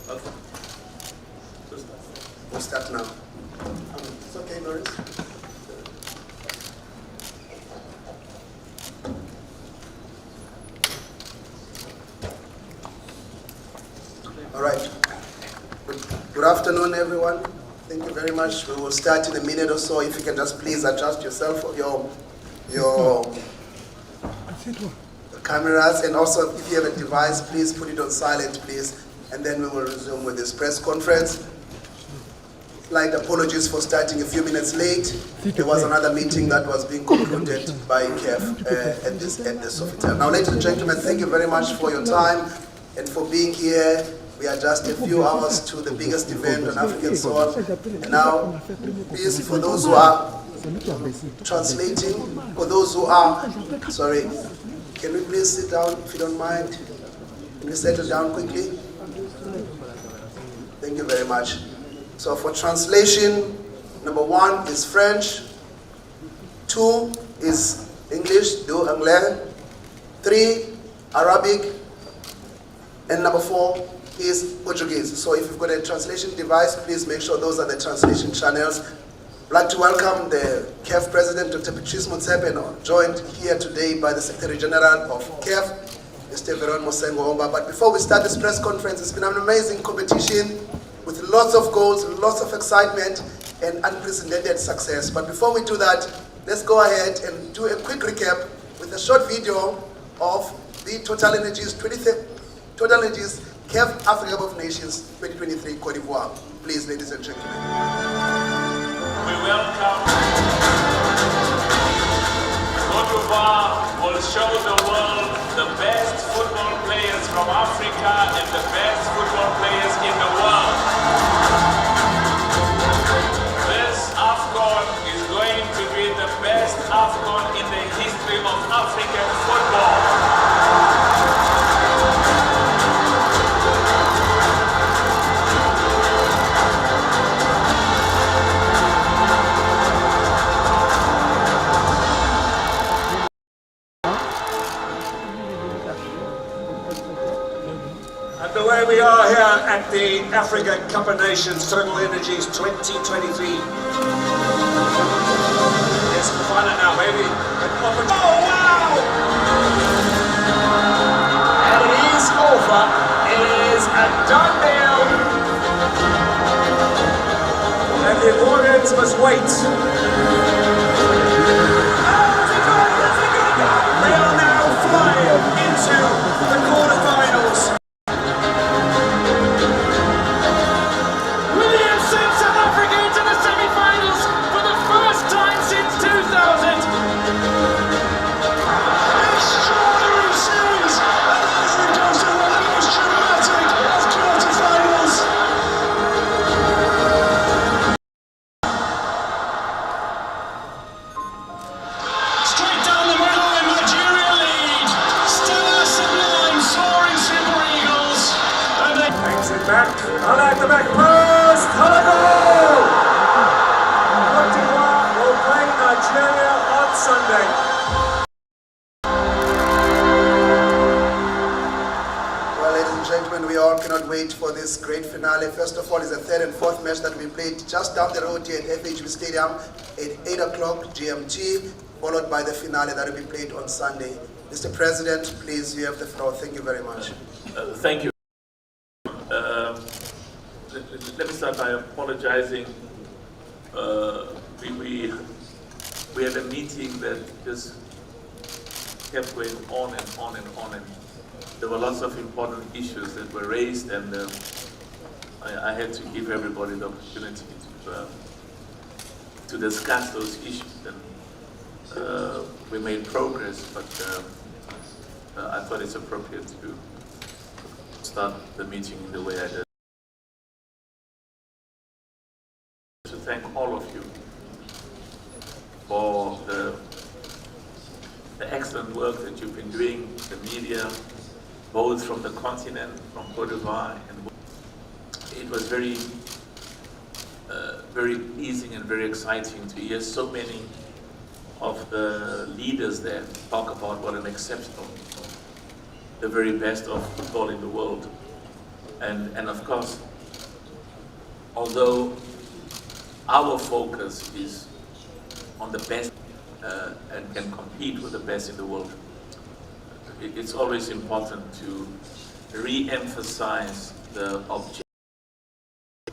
Okay. We'll start now. It's okay, Norris. All right. Good afternoon, everyone. Thank you very much. We will start in a minute or so. If you can just please adjust yourself, your cameras, and also if you have a device, please put it on silent, please. And then we will resume with this press conference. Slight apologies for starting a few minutes late. There was another meeting that was being concluded by CAF at this Sofitel. Now, ladies and gentlemen, thank you very much for your time and for being here. We are just a few hours to the biggest event on African soil. And now, please, for those who are translating, for those who are, sorry, can we please sit down if you don't mind? Can we settle down quickly? Thank you very much. So for translation, number 1 is French, 2 is English, 2 anglais, 3 Arabic, and number 4 is Portuguese. So if you've got a translation device, please make sure those are the translation channels. I'd like to welcome the CAF President, Dr. Patrice Motsepe, joined here today by the Secretary General of CAF, Mr. Veron Mosengo-Omba. But before we start this press conference, it's been an amazing competition with lots of goals, lots of excitement, and unprecedented success. But before we do that, let's go ahead and do a quick recap with a short video of the Total Energies CAF Africa of Nations 2023 Côte d'Ivoire. Please, ladies and gentlemen. We welcome Côte d'Ivoire will show the world the best football players from Africa and the best football players in the world. This AFCON is going to be the best AFCON in the history of African football. The way we are here at the Africa Cup of Nations Total Energies 2023. It's fun now, baby. Oh, wow! And it is over. It is a done deal. And the Ivorians must wait. They are now flying into the quarterfinals. First of all, is the third and fourth match that we played just down the road here at FHB Stadium at 8 o'clock GMT, followed by the finale that will be played on Sunday. Mr. President, please, you have the floor. Thank you very much. Thank you. Let me start by apologizing. We had a meeting that just kept going on and on and on, and there were lots of important issues that were raised, and I had to give everybody the opportunity to discuss those issues, and we made progress, but I thought it's appropriate to start the meeting in the way I did. To thank all of you for the excellent work that you've been doing, the media, both from the continent, from Côte d'Ivoire, and it was very pleasing and very exciting to hear so many of the leaders there talk about what an exceptional, the very best of football in the world And of course, although our focus is on the best and can compete with the best in the world, it's always important to re-emphasize the objective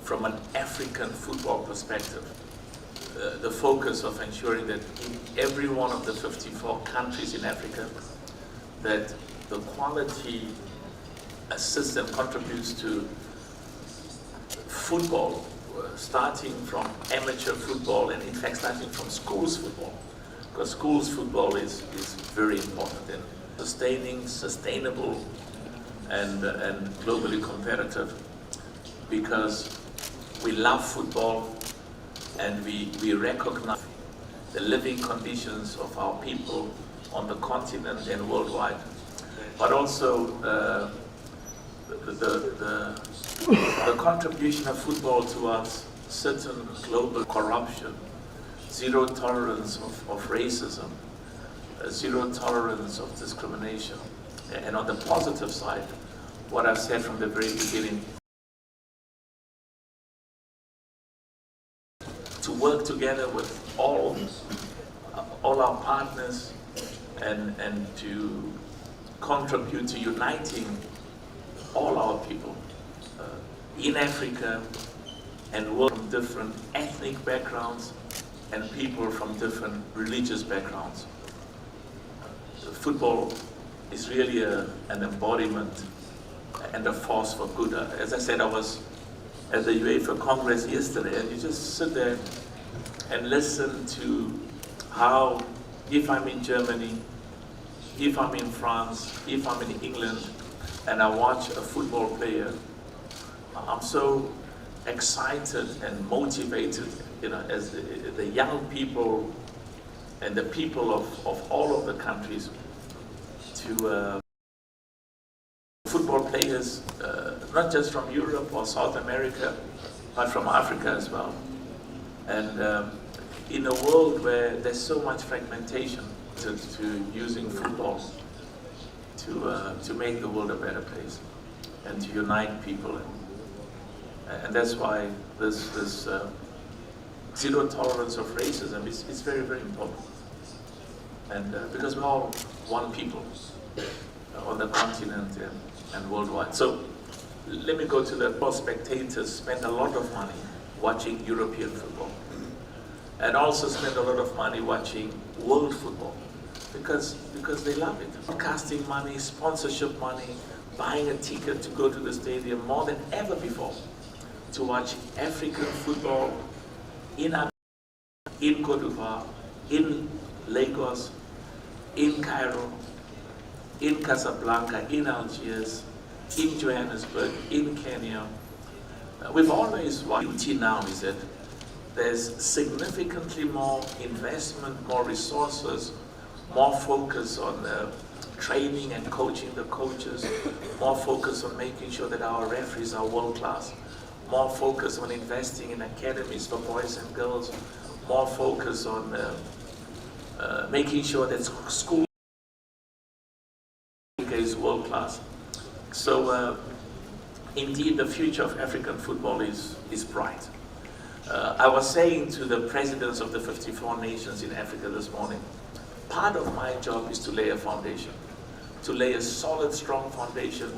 from an African football perspective. The focus of ensuring that in every one of the 54 countries in Africa, that the quality assists and contributes to football, starting from amateur football and in fact starting from schools football, because schools football is very important in sustaining, sustainable and globally competitive, because we love football and we recognize the living conditions of our people on the continent and worldwide, but also the contribution of football towards certain global corruption, zero tolerance of racism, zero tolerance of discrimination. And on the positive side, what I've said from the very beginning, to work together with all our partners and to contribute to uniting all our people in Africa and work from different ethnic backgrounds and people from different religious backgrounds. Football is really an embodiment and a force for good. As I said, I was at the UEFA Congress yesterday, and you just sit there and listen to how, if I'm in Germany, if I'm in France, if I'm in England, and I watch a football player, I'm so excited and motivated, you know, as the young people and the people of all of the countries to football players, not just from Europe or South America, but from Africa as well. And in a world where there's so much fragmentation, to using football to make the world a better place and to unite people. And that's why this zero tolerance of racism is very, very important. And because we're all one people on the continent and worldwide. So let me go to the spectators spend a lot of money watching European football and also spend a lot of money watching world football because they love it. Broadcasting money, sponsorship money, buying a ticket to go to the stadium more than ever before to watch African football in Cote d'Ivoire, in Lagos, in Cairo, in Casablanca, in Algiers, in Johannesburg, in Kenya. We've always watched. Now is that there's significantly more investment, more resources, more focus on training and coaching the coaches, more focus on making sure that our referees are world class, more focus on investing in academies for boys and girls, more focus on making sure that school is world class. So indeed the future of African football is bright. I was saying to the presidents of the 54 nations in Africa this morning, part of my job is to lay a foundation, to lay a solid, strong foundation.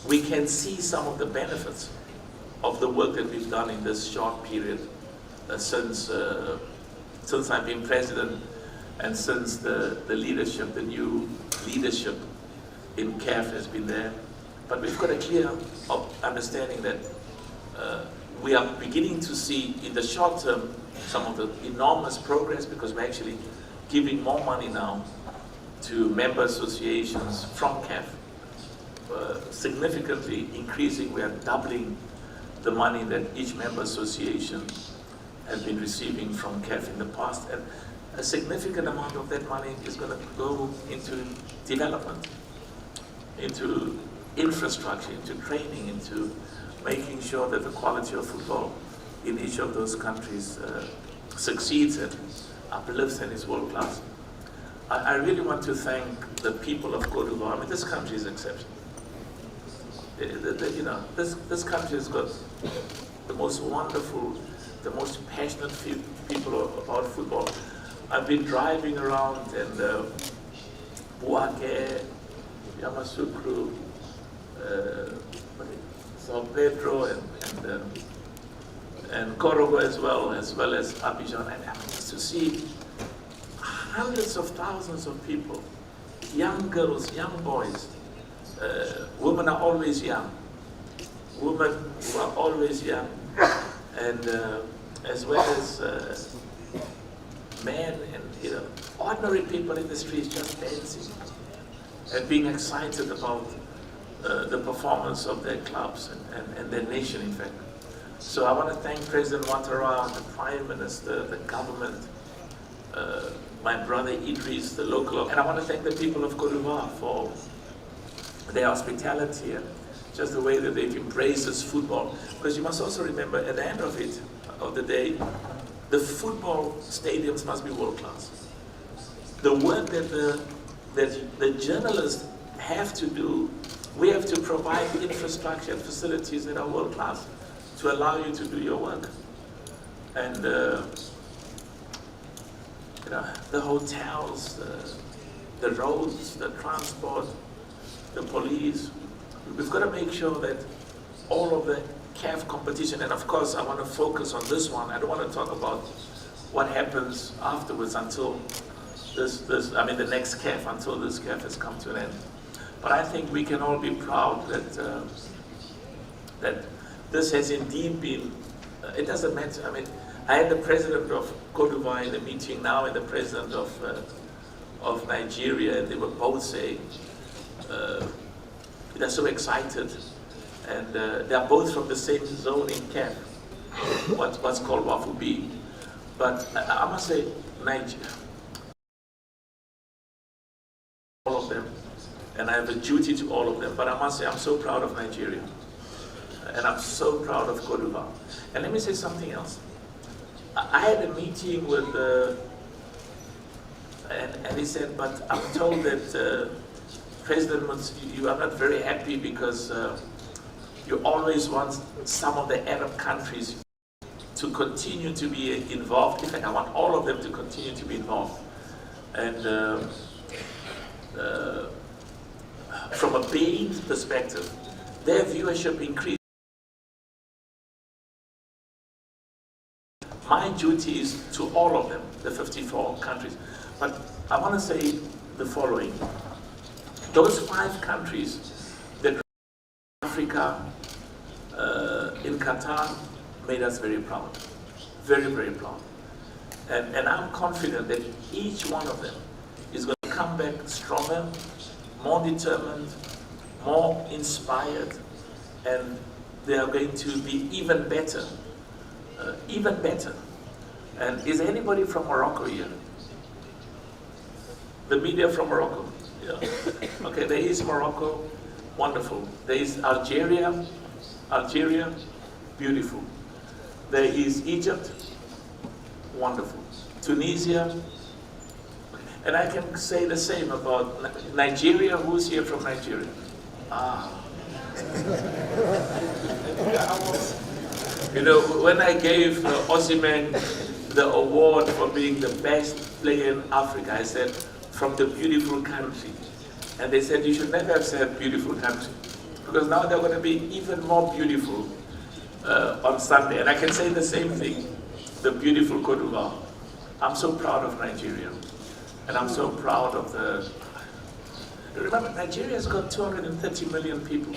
We can see some of the benefits of the work that we've done in this short period since I've been president and since the leadership, the new leadership in CAF has been there. But we've got a clear understanding that we are beginning to see in the short term some of the enormous progress because we're actually giving more money now to member associations from CAF, significantly increasing. We are doubling the money that each member association has been receiving from CAF in the past, and a significant amount of that money is going to go into development, into infrastructure, into training, into making sure that the quality of football in each of those countries succeeds and uplifts and is world class. I really want to thank the people of Cote d'Ivoire. I mean, this country is exceptional. You know, this country has got the most wonderful, the most passionate people about football. I've been driving around and BEUT'AK, Yamoussoukro, São Pedro and Korogo as well as Abidjan, and to see hundreds of thousands of people, young girls, young boys. Women are always young. Women who are always young, and as well as men and ordinary people in the streets just dancing and being excited about the performance of their clubs and their nation, in fact. So I want to thank President Ouattara, the Prime Minister, the government, my brother Idris, the local, and I want to thank the people of Côte d'Ivoire for their hospitality and just the way that they've embraced this football. Because you must also remember, at the end of the day, the football stadiums must be world class. The work that the journalists have to do, we have to provide infrastructure and facilities that are world class to allow you to do your work. And the hotels, the roads, the transport, the police. We've got to make sure that all of the CAF competition, and of course I want to focus on this one. I don't want to talk about what happens afterwards until the next CAF, until this CAF has come to an end. But I think we can all be proud that that this has indeed been, it doesn't matter. I mean, I had the president of Côte d'Ivoire in the meeting now and the president of Nigeria, and they were both saying, they're so excited, and they're both from the same zone in CAF, what's called Wafubi. But I must say, Nigeria, all of them, and I have a duty to all of them, but I must say I'm so proud of Nigeria, and I'm so proud of Côte d'Ivoire. And let me say something else. I had a meeting with, and he said, but I'm told that President Motsepe, you are not very happy because you always want some of the Arab countries to continue to be involved. In fact, I want all of them to continue to be involved. And from a paying perspective, their viewership increased. My duty is to all of them, the 54 countries. But I want to say the following. Those 5 countries that Africa in Qatar made us very proud, very, very proud. And I'm confident that each one of them is going to come back stronger, more determined, more inspired, and they are going to be even better, even better. And is anybody from Morocco here? The media from Morocco? Yeah. Okay, there is Morocco, wonderful. There is Algeria, beautiful. There is Egypt, wonderful. Tunisia, and I can say the same about Nigeria. Who's here from Nigeria? You know, when I gave Osimhen the award for being the best player in Africa, I said, from the beautiful country. And they said, you should never have said beautiful country, because now they're going to be even more beautiful on Sunday. And I can say the same thing, the beautiful Côte d'Ivoire. I'm so proud of Nigeria. And I'm so proud of the... Remember, Nigeria's got 230 million people.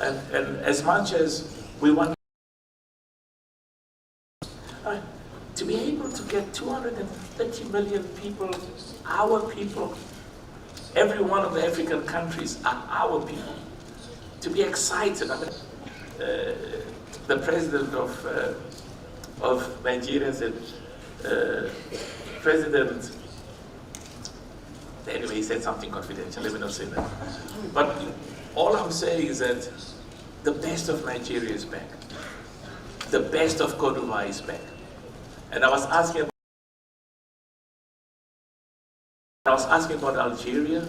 And as much as we want to be able to get 230 million people, our people, every one of the African countries are our people, to be excited. I mean, the president of Nigeria said, President, anyway, he said something confidential, let me not say that. But all I'm saying is that the best of Nigeria is back. The best of Côte d'Ivoire is back. And I was asking about Algeria,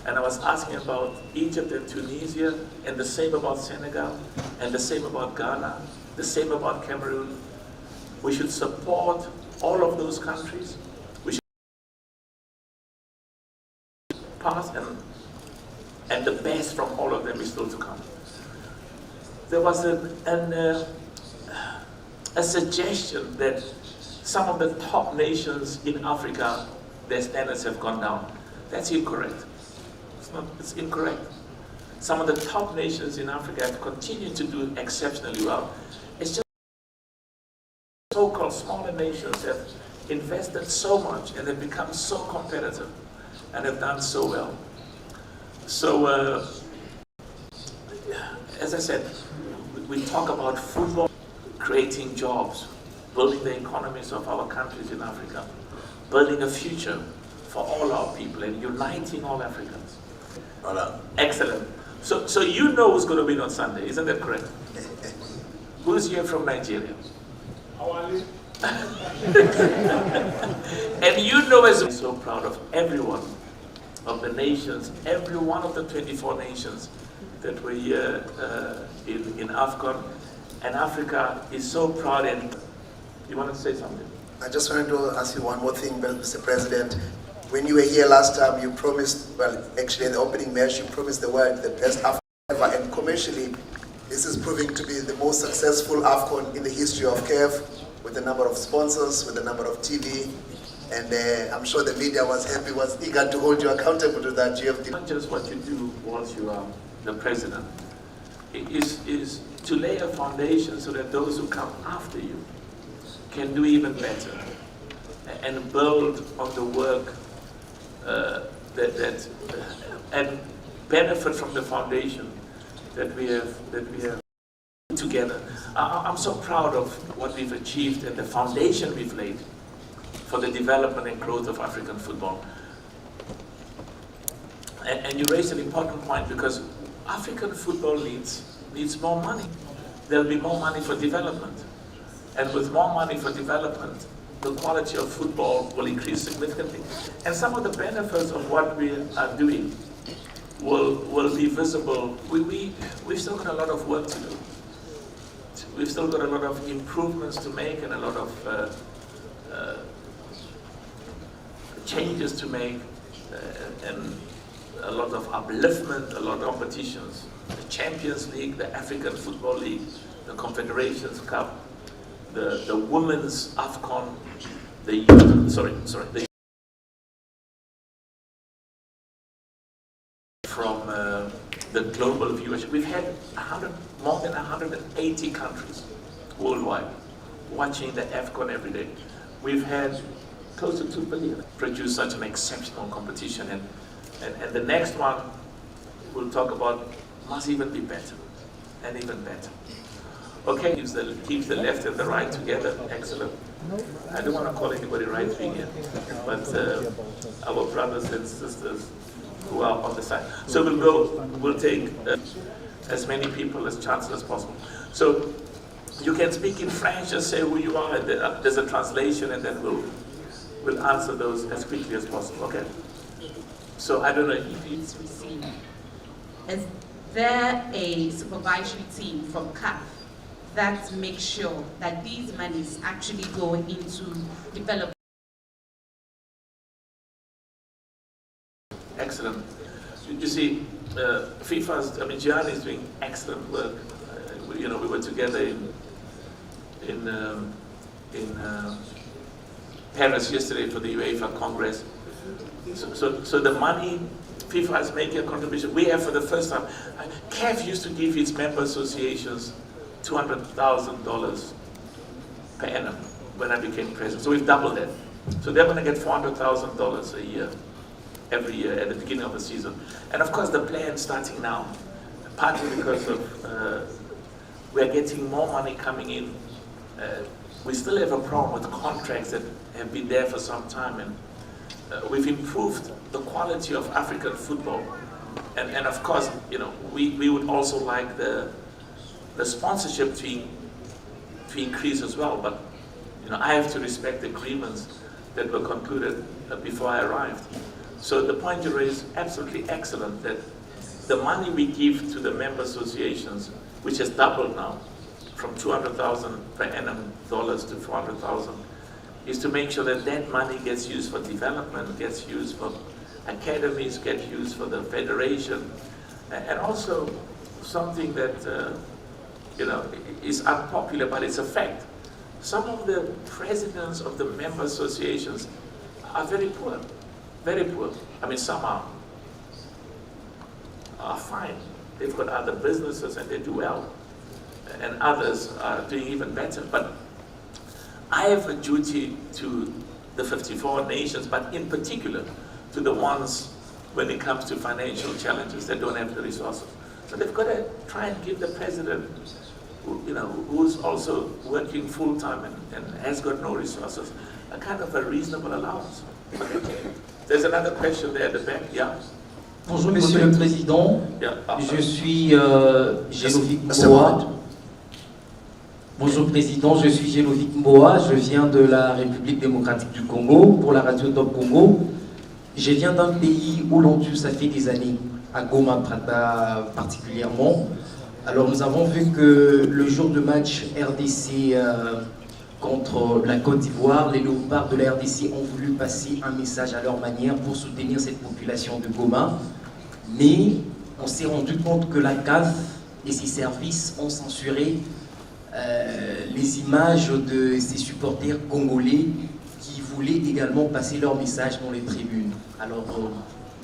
And I was asking about Egypt and Tunisia, and the same about Senegal, and the same about Ghana, the same about Cameroon. We should support all of those countries. We should pass, and the best from all of them is still to come. There was a suggestion that some of the top nations in Africa, their standards have gone down. That's incorrect. It's incorrect. Some of the top nations in Africa have continued to do exceptionally well. It's just so-called smaller nations have invested so much and have become so competitive and have done so well. So, as I said, we talk about football, creating jobs, building the economies of our countries in Africa, building a future for all our people and uniting all Africans. Voilà. Excellent. So you know who's going to win on Sunday, isn't that correct? Who's here from Nigeria? How are you? And you know, as I'm so proud of everyone of the nations, every one of the 24 nations that were here in AFCON, and Africa is so proud. And you want to say something? I just wanted to ask you one more thing, Mr. President. When you were here last time, you promised, well, actually in the opening match, you promised the world the best AFCON ever, and commercially, this is proving to be the most successful AFCON in the history of CAF, with the number of sponsors, with the number of TV, and I'm sure the media was happy, was eager to hold you accountable to that. You have not just what you do once you are the president, is to lay a foundation so that those who come after you can do even better and build on the work and benefit from the foundation that we have together. I'm so proud of what we've achieved and the foundation we've laid for the development and growth of African football. And you raised an important point, because African football needs more money. There'll be more money for development. And with more money for development, the quality of football will increase significantly. And some of the benefits of what we are doing will be visible. We've still got a lot of work to do. We've still got a lot of improvements to make and a lot of changes to make, and a lot of upliftment, a lot of competitions. The Champions League, the African Football League, the Confederations Cup, the Women's AFCON, the from the global viewership. We've had more than 180 countries worldwide watching the AFCON every day. We've had close to 2 billion produce such an exceptional competition, and the next one we'll talk about must even be better and even better. Okay, keeps the left and the right together. Excellent. I don't want to call anybody right-wing here, but our brothers and sisters who are on the side. So we'll take as many people as chances as possible. So you can speak in French, just say who you are, and there's a translation, and then we'll answer those as quickly as possible. Okay. So I don't know if it's received. Is there a supervisory team from CAF that makes sure that these monies actually go into development? Excellent. You see, FIFA's, Gianni is doing excellent work. We were together in Paris yesterday for the UEFA Congress. So the money, FIFA is making a contribution. We have, for the first time, CAF used to give its member associations $200,000 per annum when I became president. So we've doubled that. So they're going to get $400,000 a year, every year at the beginning of the season. And of course the plan starting now, partly because of we're getting more money coming in. We still have a problem with contracts that have been there for some time, and we've improved the quality of African football. And of course, we would also like the sponsorship to increase as well, but I have to respect the agreements that were concluded before I arrived. So the point you raise is absolutely excellent, that the money we give to the member associations, which has doubled now, from 200,000 per annum dollars to 400,000, is to make sure that that money gets used for development, gets used for academies, gets used for the federation, and also something that is unpopular, but it's a fact. Some of the presidents of the member associations are very poor, very poor. I mean, some are fine. They've got other businesses and they do well, and others are doing even better. But I have a duty to the 54 nations, but in particular to the ones when it comes to financial challenges that don't have the resources. So they've got to try and give the president, who's also working full-time and has got no resources, a kind of a reasonable allowance. Okay. There's another question there at the back. Yeah. Bonjour Monsieur le Président, je suis Gélovic Mboa. Bonjour Président, je suis Gélovic Mboa, je viens de la République démocratique du Congo pour la radio Top Congo. Je viens d'un pays où l'on tue, ça fait des années, à Goma particulièrement. Alors nous avons vu que le jour de match RDC contre la Côte d'Ivoire, les léopards de la RDC ont voulu passer un message à leur manière pour soutenir cette population de Goma. Mais on s'est rendu compte que la CAF et ses services ont censuré les images de ces supporters congolais qui voulaient également passer leur message dans les tribunes. Alors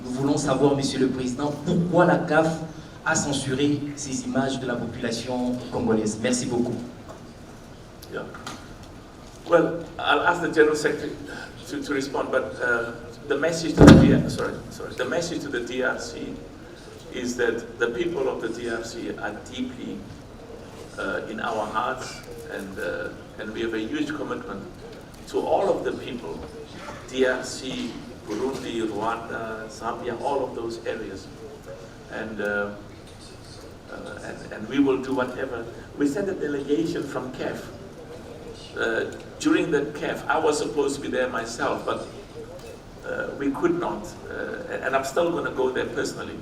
nous voulons savoir, Monsieur le Président, pourquoi la CAF a censuré ces images de la population congolaise. Merci beaucoup. Yeah. Well, I'll ask the General Secretary to respond, but the message to the DRC, the message to the DRC is that the people of the DRC are deeply in our hearts, and we have a huge commitment to all of the people, DRC, Burundi, Rwanda, Zambia, all of those areas, and we will do whatever. We sent a delegation from CAF. During the CAF, I was supposed to be there myself, but we could not, and I'm still going to go there personally.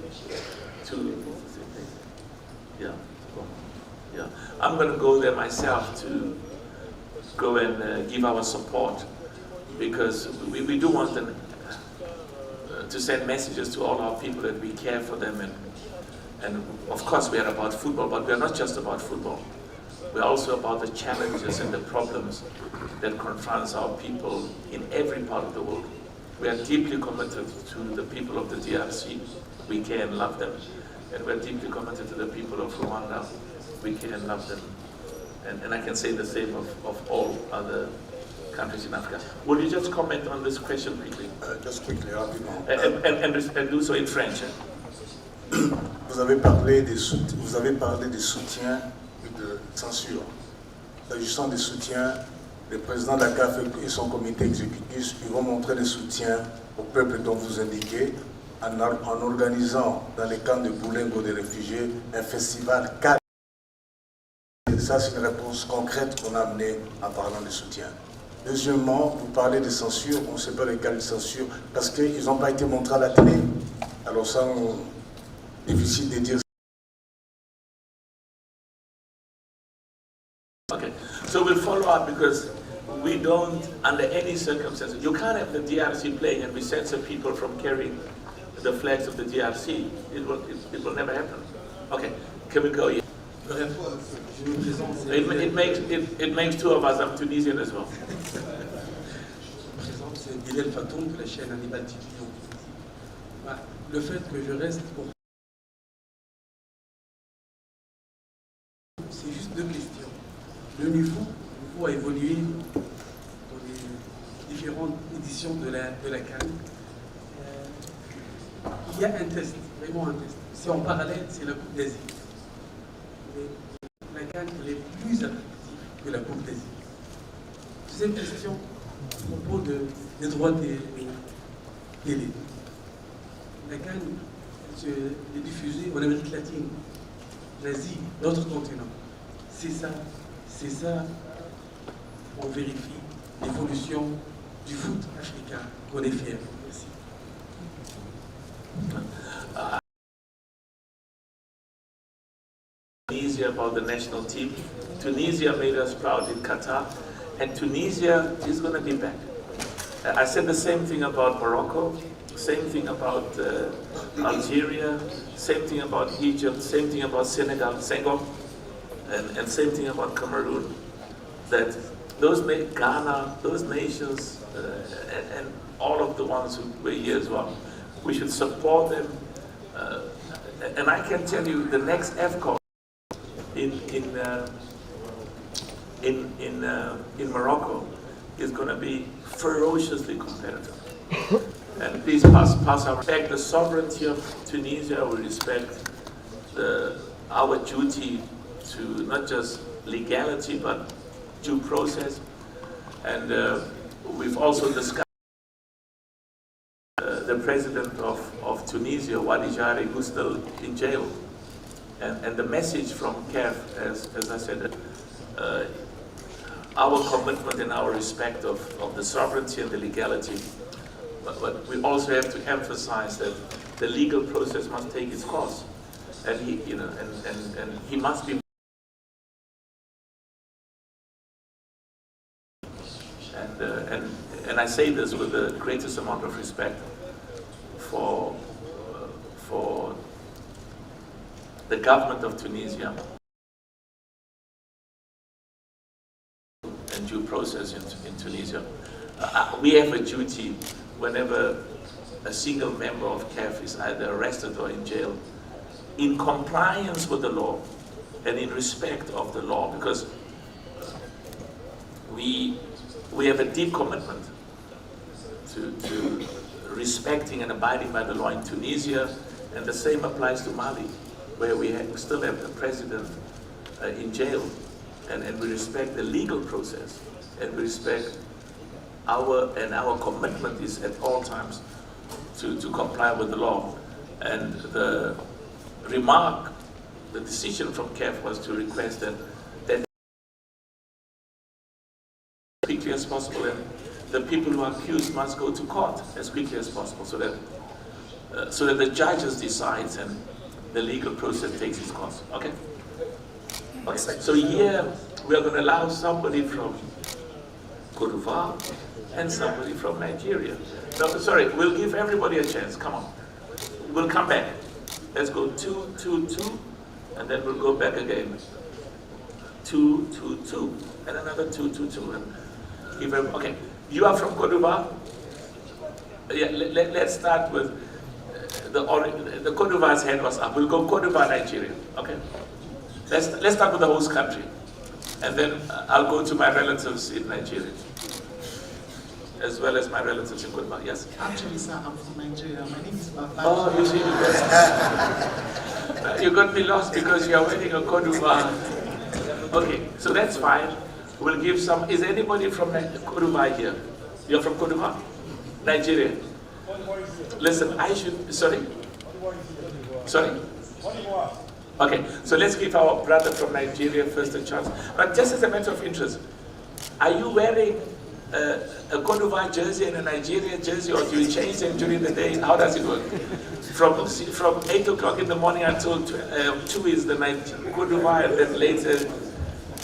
I'm going to go there myself to go and give our support, because we do want them to send messages to all our people that we care for them, and of course we are about football, but we are not just about football. We're also about the challenges and the problems that confronts our people in every part of the world. We are deeply committed to the people of the DRC. We care and love them. And we're deeply committed to the people of Rwanda. We care and love them. And I can say the same of all other countries in Africa. Will you just comment on this question quickly? Just quickly, rapidement. And do so in French. Vous avez parlé des soutiens et de censure. S'agissant des soutiens, le président de la CAF et son comité exécutif, ils vont montrer des soutiens au peuple dont vous indiquez en organisant dans les camps de Boulengo des réfugiés un festival CAF. Ça, c'est une réponse concrète qu'on a amenée en parlant de soutien. Deuxièmement, vous parlez de censure, on ne sait pas les cas de censure, parce qu'ils n'ont pas été montrés à la télé. Alors ça, difficile de dire. Okay, so we'll follow up, because we don't, under any circumstances, you can't have the DRC playing and we censor people from carrying the flags of the DRC. It will never happen. Okay, can we go? It makes two of us. I'm Tunisian as well. De la chaîne Animal TV. Le fait que je reste pour... C'est juste deux questions. Le niveau a évolué dans les différentes éditions de la CAN. Il y a un test, vraiment un test. C'est en parallèle, c'est la Coupe d'Asie. La CAN est plus attractive que la Coupe d'Asie. Deuxième question, à propos des droits télé. La CAN est diffusée en Amérique latine, l'Asie, d'autres continents. C'est ça, on vérifie l'évolution du foot africain qu'on est fier. Merci. Tunisia about the national team. Tunisia made us proud in Qatar, and Tunisia is going to be back. I said the same thing about Morocco, same thing about Algeria, same thing about Egypt, same thing about Senegal, and same thing about Cameroon. That those Ghana, those nations, and all of the ones who were here as well, we should support them. And I can tell you, the next FCON in Morocco is going to be ferociously competitive. And please pass our respect the sovereignty of Tunisia. We respect our duty to not just legality but due process. And we've also discussed the president of Tunisia, Wadi Jari, who's still in jail. And the message from CAF, as I said, our commitment and our respect of the sovereignty and the legality. But we also have to emphasize that the legal process must take its course, and he must be. And I say this with the greatest amount of respect for the government of Tunisia and due process in Tunisia. We have a duty whenever a single member of CAF is either arrested or in jail, in compliance with the law and in respect of the law, because we have a deep commitment to respecting and abiding by the law in Tunisia, and the same applies to Mali, where we still have the president in jail, and we respect the legal process, and we respect our commitment is at all times to comply with the law. And the decision from CAF was to request that as quickly as possible, and the people who are accused must go to court as quickly as possible, so that the judges decides and the legal process takes its course. Okay? So here we are going to allow somebody from Cote d'Ivoire and somebody from Nigeria. No, sorry, we'll give everybody a chance. Come on. We'll come back. Let's go 2, 2, 2, and then we'll go back again. 2, 2, 2, and another 2, 2, 2. And give them, okay, you are from Cote d'Ivoire? Yeah, let's start with the Cote d'Ivoire's hand was up. We'll go Cote d'Ivoire, Nigeria. Okay? Let's start with the host country. And then I'll go to my relatives in Nigeria, as well as my relatives in Cote d'Ivoire. Yes? Actually, sir, I'm from Nigeria. My name is Papa. Oh, you see, you got me lost because you are wearing a Cote d'Ivoire. Okay, so that's fine. We'll give some. Is anybody from Cote d'Ivoire here? You're from Cote d'Ivoire? Nigeria? Listen, I should. Sorry? Sorry? Okay, so let's give our brother from Nigeria first a chance. But just as a matter of interest, are you wearing a Cote d'Ivoire jersey and a Nigeria jersey, or do you change them during the day? How does it work? From 8 o'clock in the morning until 2 is the night Cote d'Ivoire, and then later.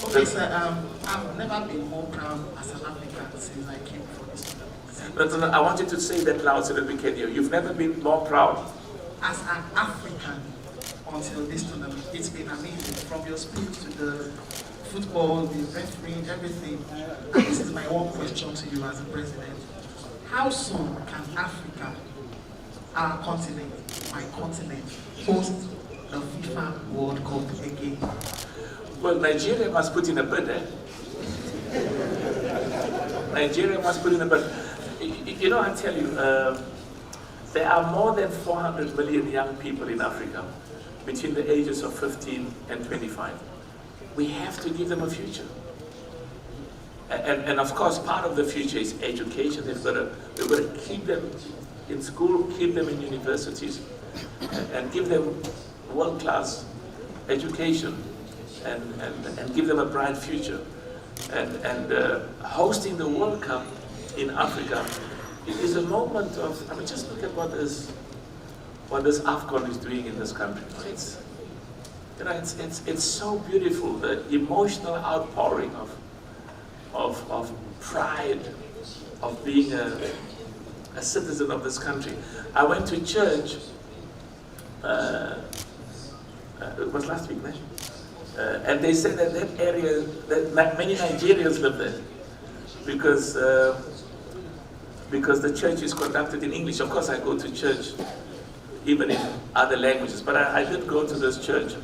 Okay, sir, I've never been more proud as an African since I came for this tournament. No, I want you to say that loud so that we can hear. You've never been more proud? As an African until this tournament. It's been amazing, from your speech to the football, the refereeing, everything. And this is my one question to you as a president. How soon can Africa, our continent, my continent, host the FIFA World Cup again? Well, Nigeria must put in a bid, eh? Nigeria must put in a bid. You know, I tell you, there are more than 400 million young people in Africa between the ages of 15 and 25. We have to give them a future. And of course, part of the future is education. We've got to keep them in school, keep them in universities, and give them world-class education, and give them a bright future. And hosting the World Cup in Africa is a moment of, I mean, just look at what is what this AFCON is doing in this country. It's, you know, it's so beautiful, the emotional outpouring of pride of being a citizen of this country. I went to church, it was last week, and they said that that area, that many Nigerians live there, because the church is conducted in English. Of course, I go to church even in other languages, but I did go to this church,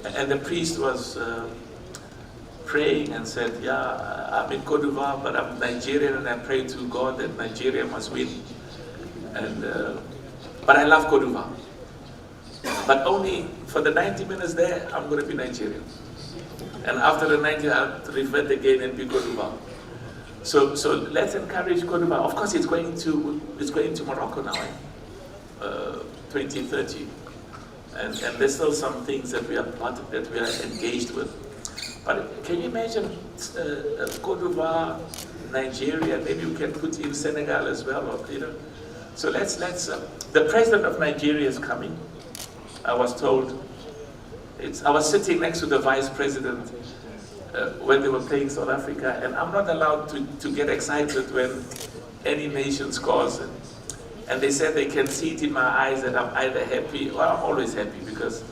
and the priest was praying and said, yeah, I'm in Côte d'Ivoire, but I'm Nigerian, and I pray to God that Nigeria must win. And but I love Côte d'Ivoire. But only for the 90 minutes there, I'm going to be Nigerian. And after the 90, I'll revert again and be Côte d'Ivoire. So let's encourage Côte d'Ivoire. Of course, it's going to Morocco now, 2030, and there's still some things that we are engaged with. But can you imagine Côte d'Ivoire, Nigeria? Maybe we can put in Senegal as well, or, you know. So let's. The president of Nigeria is coming. I was told. I was sitting next to the vice president when they were playing South Africa, and I'm not allowed to get excited when any nation scores. And they said they can see it in my eyes that I'm either happy, or I'm always happy because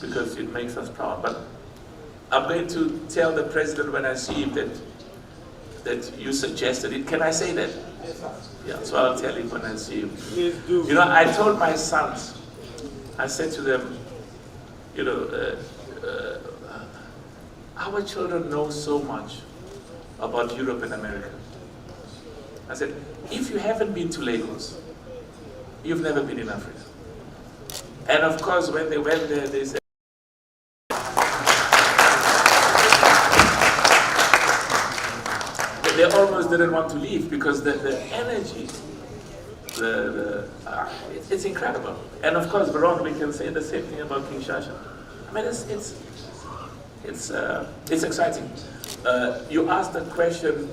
it makes us proud. But I'm going to tell the president when I see him that you suggested it. Can I say that? Yeah, so I'll tell him when I see him. You know, I told my sons, I said to them, you know, our children know so much about Europe and America. I said, if you haven't been to Lagos, you've never been in Africa. And of course, when they went there, they said, they almost didn't want to leave because the energy, it's incredible. And of course, Veron, we can say the same thing about Kinshasa. I mean, it's exciting. You asked a question,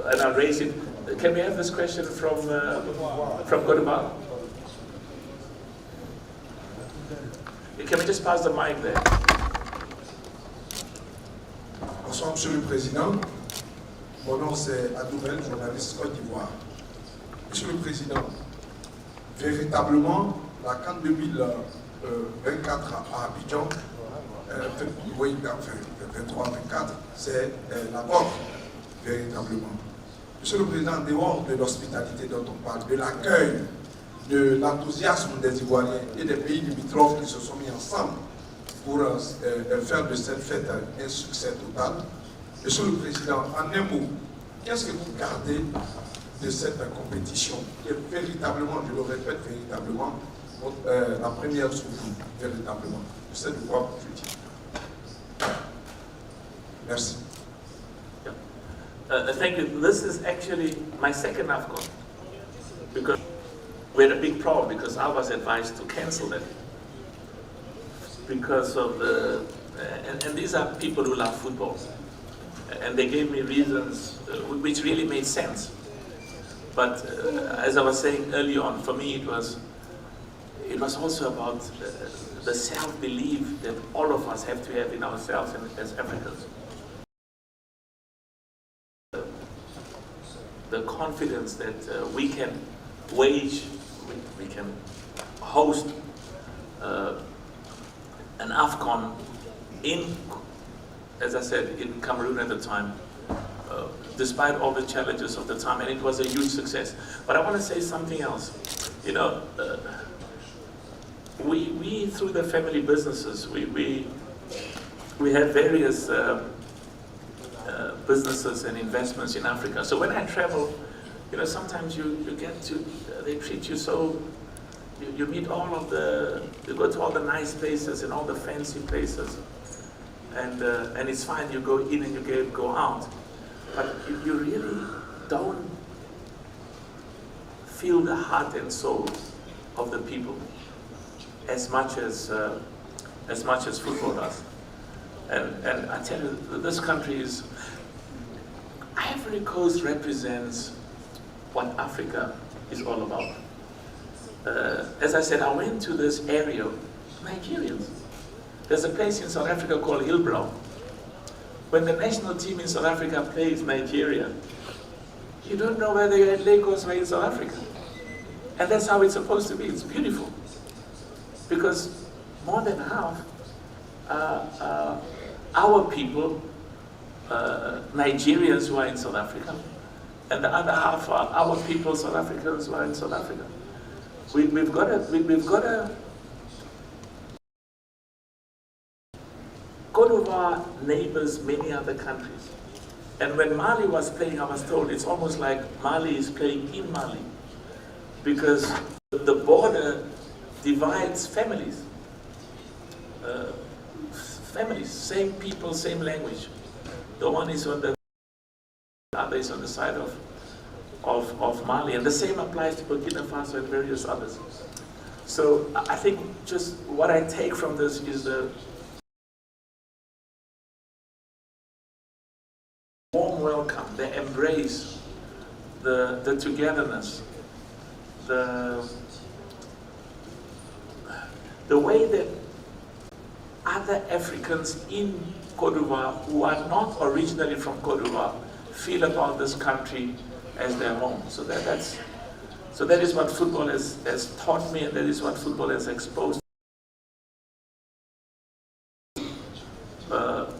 and I'll raise it. Can we have this question from Côte d'Ivoire? Can we just pass the mic there? Bonsoir, Monsieur le Président. Mon nom c'est Adoubel, journaliste Côte d'Ivoire. Monsieur le Président, véritablement, la CAN 2024 à Abidjan, 23-24, c'est la porte, véritablement. Monsieur le Président, en dehors de l'hospitalité dont on parle, de l'accueil, de l'enthousiasme des Ivoiriens et des pays limitrophes qui se sont mis ensemble pour faire de cette fête un succès total. Monsieur le Président, en un mot, qu'est-ce que vous gardez de cette compétition qui est véritablement, je le répète, véritablement, la première sous vous, véritablement. Je sais de quoi je dis. Merci. Thank you. This is actually my second AFCON because we had a big problem because I was advised to cancel it because of the and these are people who love football and they gave me reasons which really made sense. But as I was saying early on, for me it was also about the self-belief that all of us have to have in ourselves and as Africans. The confidence that we can wage, we can host an AFCON in, as I said, in Cameroon at the time, despite all the challenges of the time, and it was a huge success. But I want to say something else. You know, we through the family businesses, we have various businesses and investments in Africa. So when I travel, you know, sometimes you get to, they treat you so, you meet all of you go to all the nice places and all the fancy places, and it's fine, you go in and you go out, but you really don't feel the heart and soul of the people as much as football does. And I tell you, this country is, Ivory Coast represents what Africa is all about. as I said, I went to this area, Nigerians. There's a place in South Africa called Hillbrow. When the national team in South Africa plays Nigeria, you don't know whether you're at Lagos or in South Africa. And that's how it's supposed to be. It's beautiful. Because more than half our people, Nigerians who are in South Africa, and the other half are our people, South Africans who are in South Africa. We've got to Cote d'Ivoire neighbors many other countries. And when Mali was playing, I was told it's almost like Mali is playing in Mali, because the border divides families. Families, same people, same language. The one is on the other is on the side of Mali, and the same applies to Burkina Faso and various others. So I think just what I take from this is the warm welcome, the embrace, the togetherness, the way that other Africans in Cote d'Ivoire who are not originally from Cote d'Ivoire feel about this country as their home. So that is what football has taught me, and that is what football has exposed.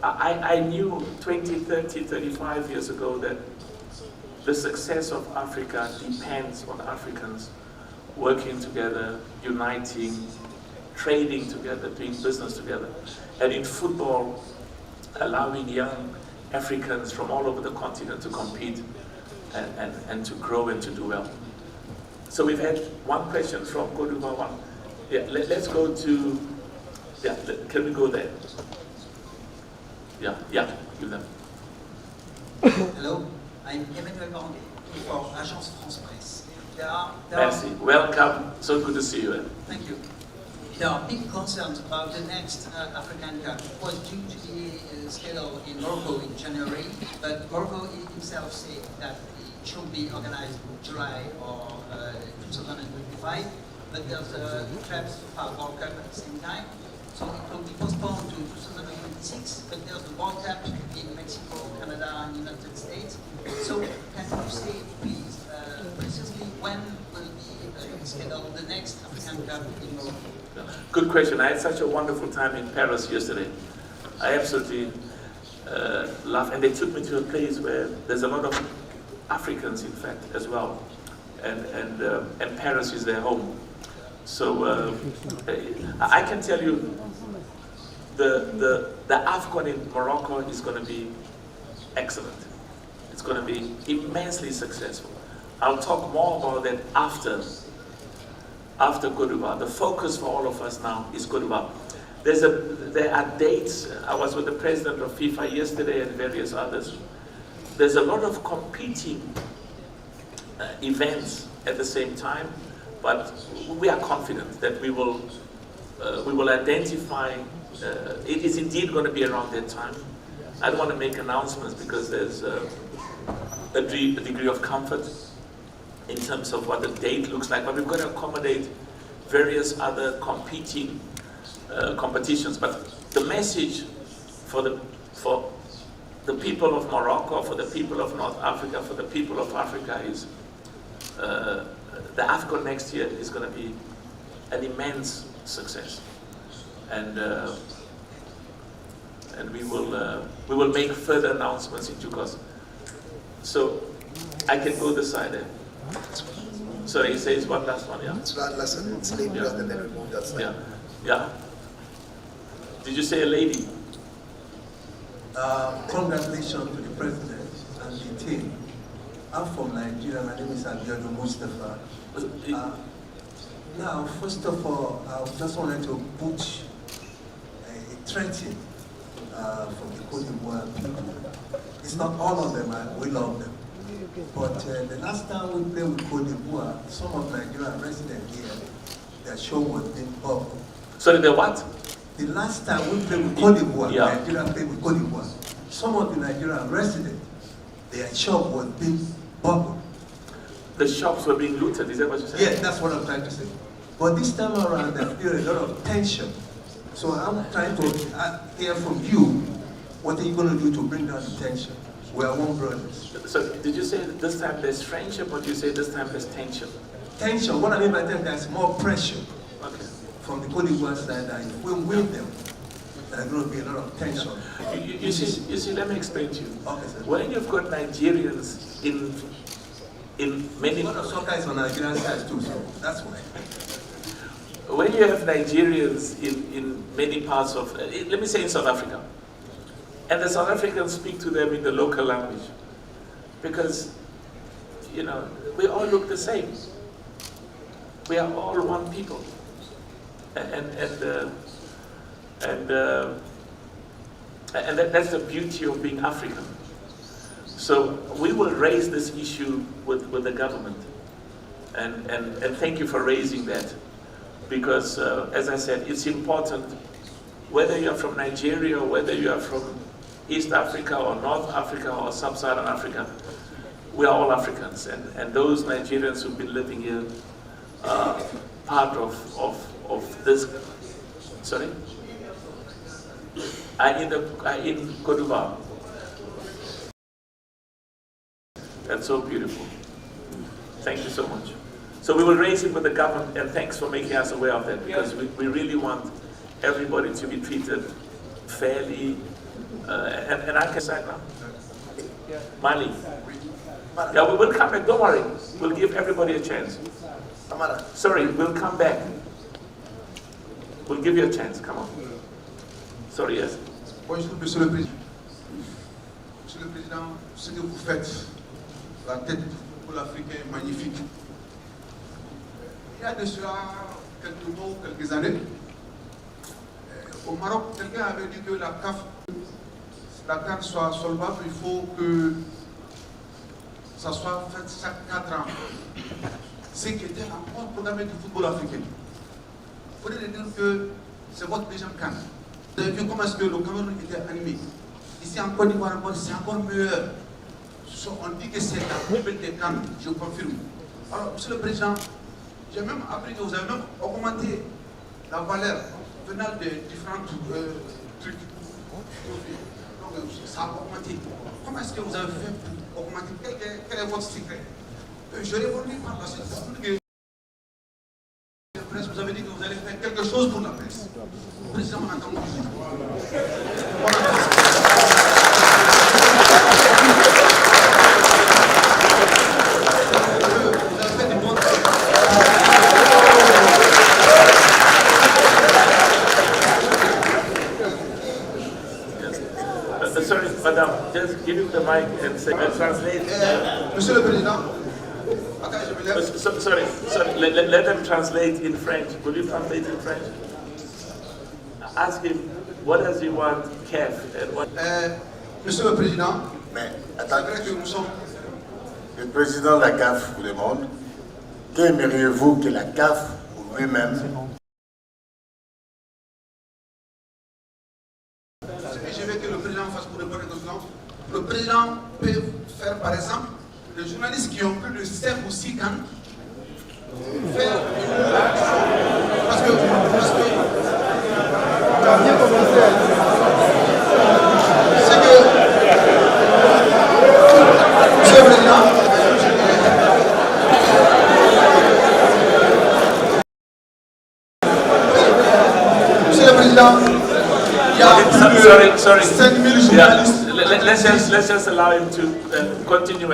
I knew 20, 30, 35 years ago that the success of Africa depends on Africans working together, uniting, trading together, doing business together. And in football, allowing young Africans from all over the continent to compete and to grow and to do well. So we've had one question from Cote d'Ivoire. Yeah, let's go to, can we go there? Yeah, give them. Hello, I'm Emmanuel Banguet for Agence France Presse. Merci. Welcome. So good to see you. Thank you. There are big concerns about the next African Cup. It was due to be scheduled in Morocco in January, but Morocco himself said that it should be organized in July or 2025, but there's a clubs World Cup at the same time. So it will be postponed to 2026, but there's the World Cup in Mexico, Canada, and United States. So can you say, please, precisely when will be scheduled the next African Cup in Morocco? Good question. I had such a wonderful time in Paris yesterday. I absolutely laughed, and they took me to a place where there's a lot of Africans, in fact, as well, and Paris is their home. So I can tell you, the AFCON in Morocco is going to be excellent. It's going to be immensely successful. I'll talk more about that after Cote d'Ivoire. The focus for all of us now is Cote d'Ivoire. There are dates. I was with the president of FIFA yesterday and various others. There's a lot of competing events at the same time, but we are confident that we will identify. It is indeed going to be around that time. I don't want to make announcements because there's a degree of comfort in terms of what the date looks like, but we've got to accommodate various other competing competitions. But the message for the people of Morocco, for the people of North Africa, for the people of Africa is the AFCON next year is going to be an immense success, and we will make further announcements in due course. So I can go this side there. Sorry, he says one last one, yeah? It's one last one. It's lady, and then we move that side. Yeah. Did you say a lady? Congratulations to the president and the team. I'm from Nigeria. My name is Motsepe. Now, first of all, I just wanted to put a threat in from the Cote d'Ivoire people. It's not all of them, we love them. But the last time we played with Cote d'Ivoire, some of Nigerian residents here, their show was being bubbled. Sorry, the what? The last time we played with Cote d'Ivoire, Nigeria played with Cote d'Ivoire, some of the Nigerian residents, their shop was being bubbled. The shops were being looted, is that what you said? Yeah, that's what I'm trying to say. But this time around, I feel a lot of tension. So I'm trying to hear from you, what are you going to do to bring down the tension? We are one brothers. So did you say that this time there's friendship, or do you say this time there's tension? Tension, what I mean by that, there's more pressure. Okay. From the Cote d'Ivoire side, that if we win them, there's going to be a lot of tension. You see, let me explain to you. Okay, sir. When you've got Nigerians in many... A lot of soccer is on Nigerian side too, so that's why. When you have Nigerians in many parts of, let me say in South Africa, and the South Africans speak to them in the local language, because, you know, we all look the same. We are all one people. And that's the beauty of being African. So we will raise this issue with the government. And thank you for raising that. Because, as I said, it's important, whether you're from Nigeria, or whether you are from East Africa, or North Africa, or Sub-Saharan Africa, we are all Africans. And those Nigerians who've been living here are part of this, sorry? Are in Cote d'Ivoire. That's so beautiful. Thank you so much. So we will raise it with the government, and thanks for making us aware of that, because we really want everybody to be treated fairly. And I can say now, Mali. Yeah, we will come back, don't worry. We'll give everybody a chance. Sorry, we'll come back. We'll give you a chance, come on. Sorry, yes. Bonjour, Monsieur le Président. Monsieur le Président, ce que vous faites, la tête pour l'Afrique est magnifique. Il y a de cela quelques mois, quelques années, au Maroc, quelqu'un avait dit que la CAF soit solvable, il faut que ça soit fait chaque 4 ans. Ce qui était encore programmé du football africain. Il faudrait dire que c'est votre deuxième CAN. Vous avez vu comment est-ce que le Cameroun était animé. Ici en Côte d'Ivoire, c'est encore meilleur. On dit que c'est la plus belle des CAN, je confirme. Alors, Monsieur le Président, j'ai même appris que vous avez même augmenté la valeur venant de différents trucs. Donc, ça a augmenté. Comment est-ce que vous avez fait pour augmenter? Quel est votre secret? Je réponds par la suite. Vous avez dit que vous allez faire quelque chose pour la presse. Le président m'a entendu. Sorry, madam, just give him the mic and say, translate. Monsieur le Président, sorry, let them translate in French. Will you translate in French? Ask him, what does he want, CAF, and what... Monsieur le Président, mais attendez, le président de la CAF vous demande, qu'aimeriez-vous que la CAF ou lui-même... Je veux que le président fasse pour répondre à la question. Le président peut faire, par exemple, les journalistes qui ont plus de 5 ou 6 ans, faire parce que tu as bien commencé. C'est que Monsieur le Président, Monsieur le Président, il y a plus de 5000 journalistes. Let's just allow him to continue.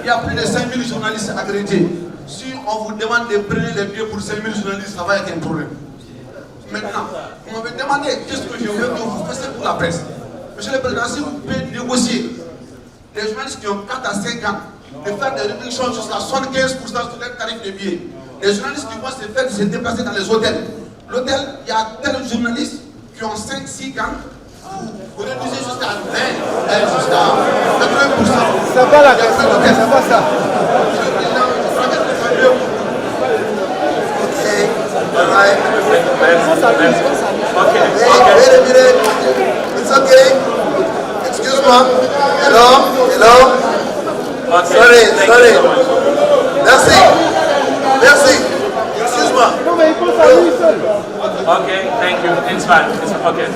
Il y a plus de 5000 journalistes accrédités. Si on vous demande de prendre les billets pour 5000 journalistes, ça va être un problème. Maintenant, on m'avait demandé qu'est-ce que je veux que vous fassiez pour la presse. Monsieur le Président, si vous pouvez négocier les journalistes qui ont 4 à 5 ans, de faire des réductions jusqu'à 75% sur les tarifs de billets. Les journalistes qui vont se déplacer dans les hôtels. L'hôtel, il y a tels journalistes qui ont 5-6 ans. Vous réduisez jusqu'à 20, jusqu'à 80%. Ça va la question, ça va ça. Monsieur le Président, je regrette le fameux. It's okay. Excuse me. Hello. Okay. Sorry. Merci. Excuse me. Okay, thank you. It's fine. It's okay.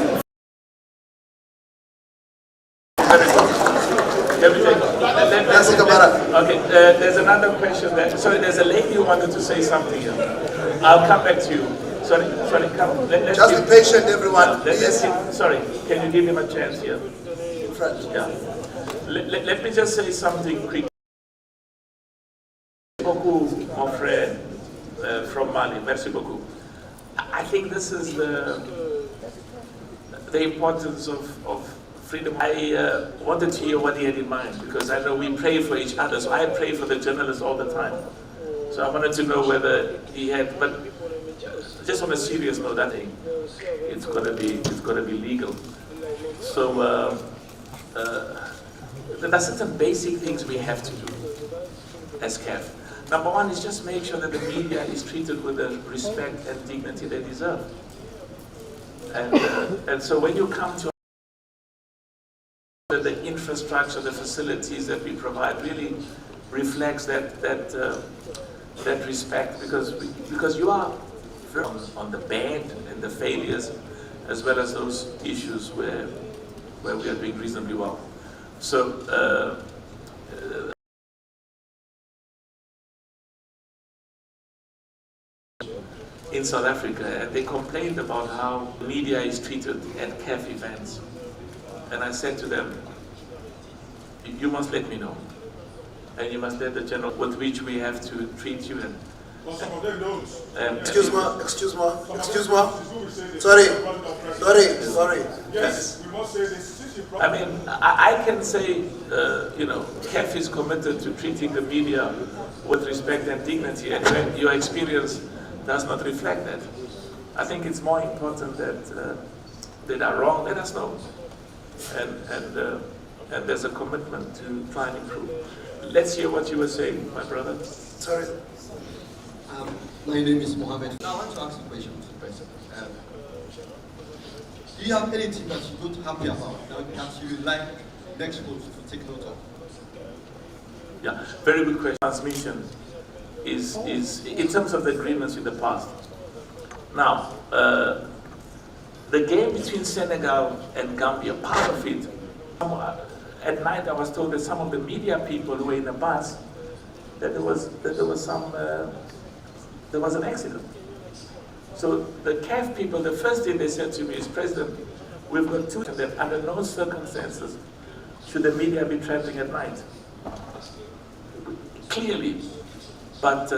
Okay, there's another question there. Sorry, there's a lady who wanted to say something here. I'll come back to you. Sorry, come. Just be patient, everyone. Sorry, can you give him a chance here? In front. Yeah. Let me just say something quick. Merci beaucoup, mon frère, from Mali. Merci beaucoup. I think this is the importance of freedom. I wanted to hear what he had in mind, because I know we pray for each other, so I pray for the journalists all the time. So I wanted to know whether he had, but just on a serious note, I think it's gonna be legal. So there are certain basic things we have to do as CAF. Number one is just make sure that the media is treated with the respect and dignity they deserve. And so when you come to the infrastructure, the facilities that we provide really reflects that respect, because you are on the bad and the failures, as well as those issues where we are doing reasonably well. So in South Africa, they complained about how media is treated at CAF events. And I said to them, you must let me know. And you must let the general with which we have to treat you. Excuse me. Sorry. Yes. I mean, I can say, you know, CAF is committed to treating the media with respect and dignity, and when your experience does not reflect that, I think it's more important that they are wrong, let us know. And there's a commitment to try and improve. Let's hear what you were saying, my brother. Sorry. My name is Mohammed. I want to ask a question to the President. Do you have anything that you're not happy about, that you would like next month to take note of? Yeah, very good question. Transmission is in terms of the agreements in the past. Now, the game between Senegal and Gambia, part of it, at night I was told that some of the media people who were in the bus, that there was an accident. So the CAF people, the first thing they said to me is, President, we've got two, that under no circumstances should the media be traveling at night. Clearly, but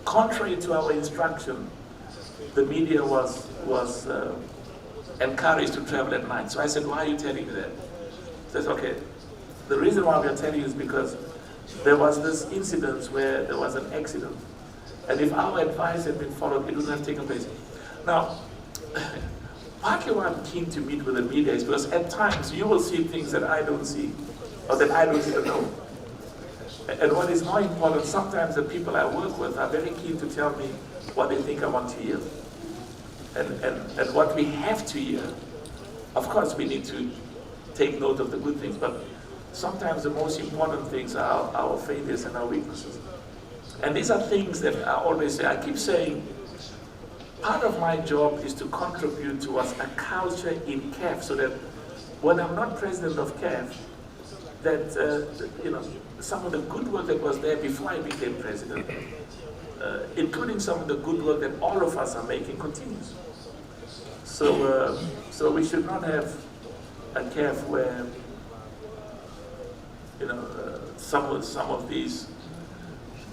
contrary to our instruction, the media was encouraged to travel at night. So I said, why are you telling me that? He says, okay, the reason why we are telling you is because there was this incident where there was an accident. And if our advice had been followed, it would not have taken place. Now, partly why I'm keen to meet with the media is because at times you will see things that I don't see, or that I don't even know. And what is more important, sometimes the people I work with are very keen to tell me what they think I want to hear. And what we have to hear, of course we need to take note of the good things, but sometimes the most important things are our failures and our weaknesses. And these are things that I always say, I keep saying, part of my job is to contribute towards a culture in CAF, so that when I'm not president of CAF, that you know, some of the good work that was there before I became president, including some of the good work that all of us are making, continues. So we should not have a CAF where, you know, some of these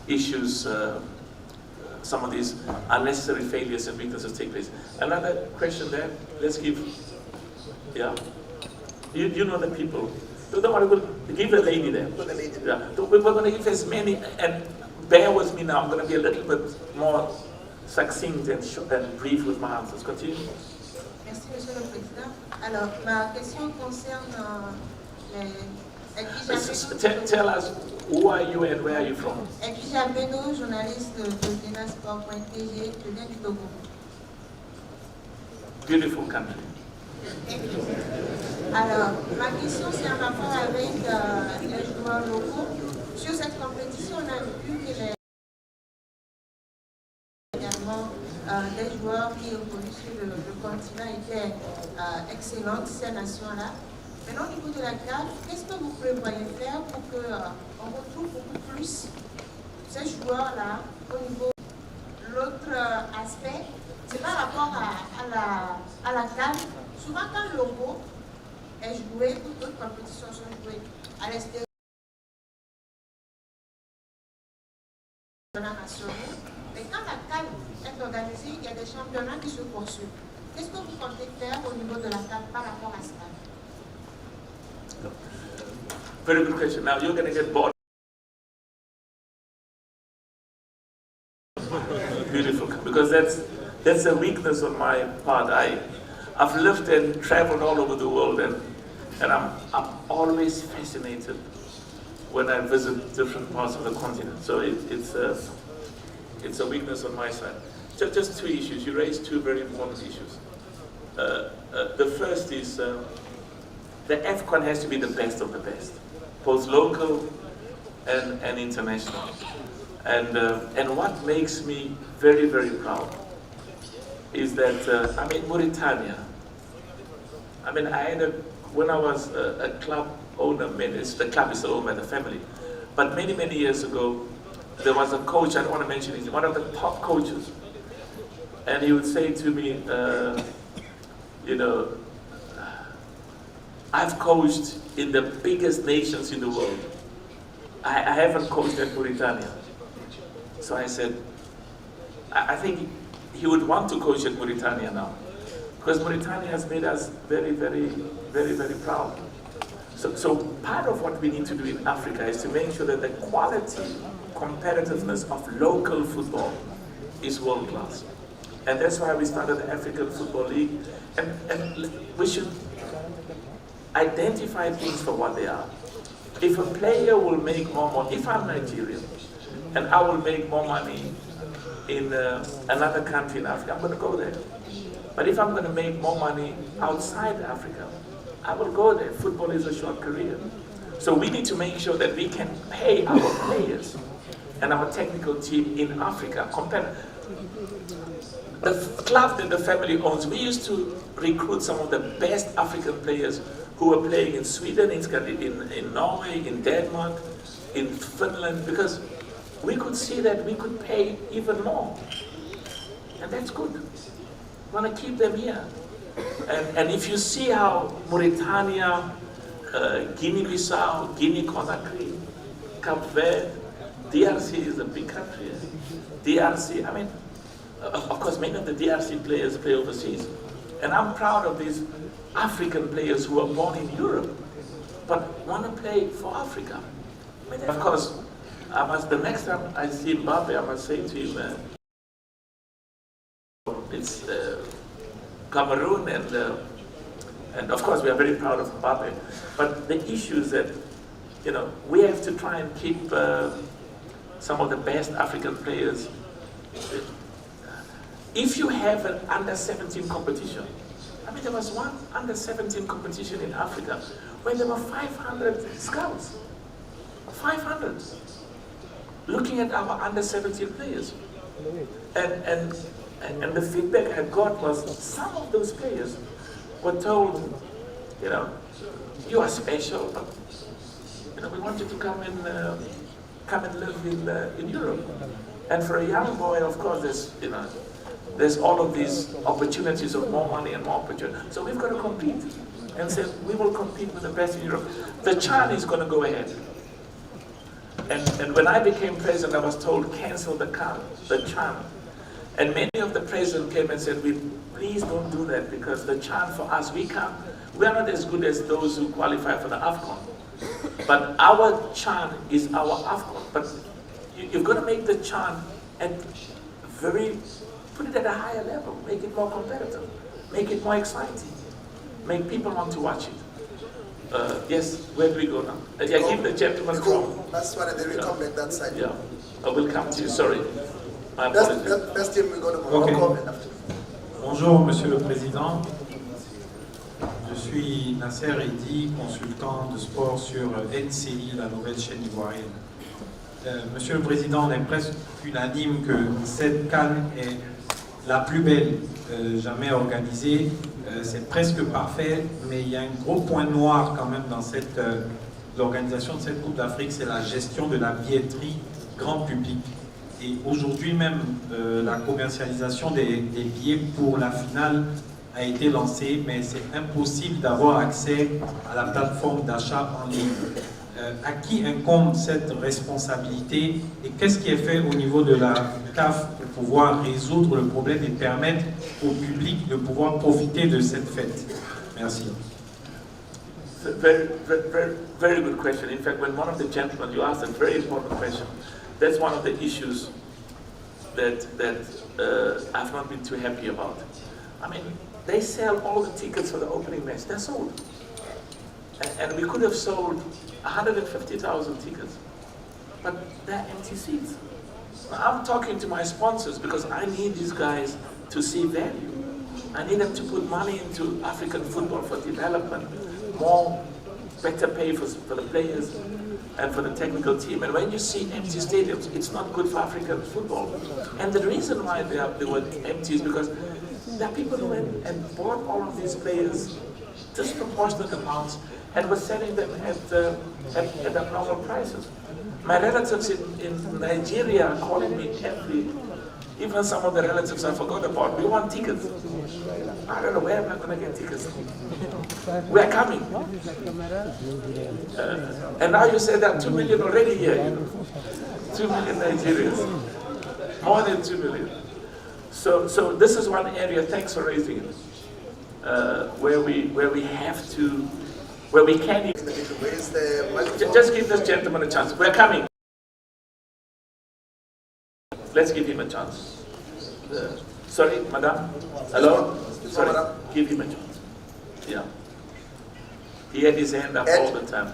issues, some of these unnecessary failures and weaknesses take place. Another question there, let's give, yeah? You know the people. Don't worry, we'll give the lady there. Yeah. We're going to give as many, and bear with me now, I'm going to be a little bit more succinct and brief with my answers. Continue. Merci, Monsieur le Président. Alors, ma question concerne Tell us, who are you and where are you from? Ekija Beno, journaliste de Sport.tg, je viens du Togo. Beautiful country. Alors, ma question c'est en rapport avec les joueurs locaux. Sur cette compétition, on a vu que les également continent était excellente, ces nations-là. Maintenant, au niveau de la CAF, qu'est-ce que vous prévoyez faire pour qu'on retrouve beaucoup plus ces joueurs-là au niveau? L'autre aspect, c'est par rapport à la CAF. Souvent, quand le logo est joué, ou d'autres compétitions sont jouées à l'extérieur nationaux, mais quand la CAF est organisée, il y a des championnats qui se poursuivent. Qu'est-ce que vous comptez faire au niveau de la CAF par rapport à cela? Very good question. Now you're going to get bored. Beautiful, because that's a weakness on my part. I've lived and traveled all over the world, and I'm always fascinated when I visit different parts of the continent. So it's a weakness on my side. Just two issues. You raised two very important issues. The first is the AFCON has to be the best of the best, both local and international. And what makes me very, very proud is that I'm in Mauritania. I mean, when I was a club owner, the club is owned by the family, but many, many years ago, there was a coach, I don't want to mention his name, one of the top coaches, and he would say to me, you know, I've coached in the biggest nations in the world. I haven't coached at Mauritania. So I said, I think he would want to coach at Mauritania now, because Mauritania has made us very, very, very, very proud. So part of what we need to do in Africa is to make sure that the quality, competitiveness of local football is world class. And that's why we started the African Football League. And we should identify things for what they are. If a player will make more money, if I'm Nigerian, and I will make more money in another country in Africa, I'm going to go there. But if I'm going to make more money outside Africa, I will go there. Football is a short career. So we need to make sure that we can pay our players and our technical team in Africa. The club that the family owns, we used to recruit some of the best African players who were playing in Sweden, in Norway, in Denmark, in Finland, because we could see that we could pay even more. And that's good. We want to keep them here. And if you see how Mauritania, Guinea-Bissau, Guinea-Conakry, Cape Verde, DRC is a big country. DRC, I mean, of course, many of the DRC players play overseas. And I'm proud of these African players who are born in Europe, but want to play for Africa. I mean, of course, the next time I see Mbappe, I must say to him, it's Cameroon, and of course we are very proud of Mbappe. But the issue is that, you know, we have to try and keep some of the best African players. If you have an under-17 competition, I mean, there was one under-17 competition in Africa where there were 500 scouts. 500 looking at our under-17 players. And the feedback I got was some of those players were told, you know, you are special, but you know, we want you to come and live in Europe. And for a young boy, of course, there's all of these opportunities of more money and more opportunity. So we've got to compete and say we will compete with the best in Europe. The CHAN is going to go ahead. And when I became president, I was told cancel the CHAN. And many of the presidents came and said, please don't do that, because the CHAN for us, we are not as good as those who qualify for the AFCON. But our CHAN is our AFCON. But you've got to make the CHAN put it at a higher level, make it more competitive, make it more exciting, make people want to watch it. Yes, where do we go now? I give the gentleman from... That's why they will come back that side. Yeah, I will come to you, sorry. My apologies. Best team we go to Morocco and after. Bonjour, Monsieur le Président. Je suis Nasser Eddy, consultant de sport sur NCI, la nouvelle chaîne ivoirienne. Monsieur le Président, on est presque unanime que cette CAN est la plus belle jamais organisée. C'est presque parfait, mais il y a un gros point noir quand même dans l'organisation de cette Coupe d'Afrique, c'est la gestion de la billetterie grand public. Et aujourd'hui même, la commercialisation des billets pour la finale a été lancée, mais c'est impossible d'avoir accès à la plateforme d'achat en ligne. À qui incombe cette responsabilité et qu'est-ce qui est fait au niveau de la CAF pour pouvoir résoudre le problème et permettre au public de pouvoir profiter de cette fête? Merci. Very good question. In fact, when one of the gentlemen, you asked a very important question. That's one of the issues that I've not been too happy about. I mean, they sell all the tickets for the opening match. They're sold. And we could have sold 150,000 tickets, but they're empty seats. I'm talking to my sponsors because I need these guys to see value. I need them to put money into African football for development, better pay for the players and for the technical team. And when you see empty stadiums, it's not good for African football. And the reason why they were empty is because there are people who went and bought all of these players disproportionate amounts and were selling them at abnormal prices. My relatives in Nigeria are calling me even some of the relatives I forgot about, we want tickets. I don't know where am I going to get tickets. We are coming. And now you say there are 2 million already here. 2 million Nigerians. More than 2 million. So this is one area, thanks for raising it, where we have to, where we can. Just give this gentleman a chance. We're coming. Let's give him a chance. Sorry, madam? Hello? Sorry, give him a chance. Yeah. He had his hand up all the time.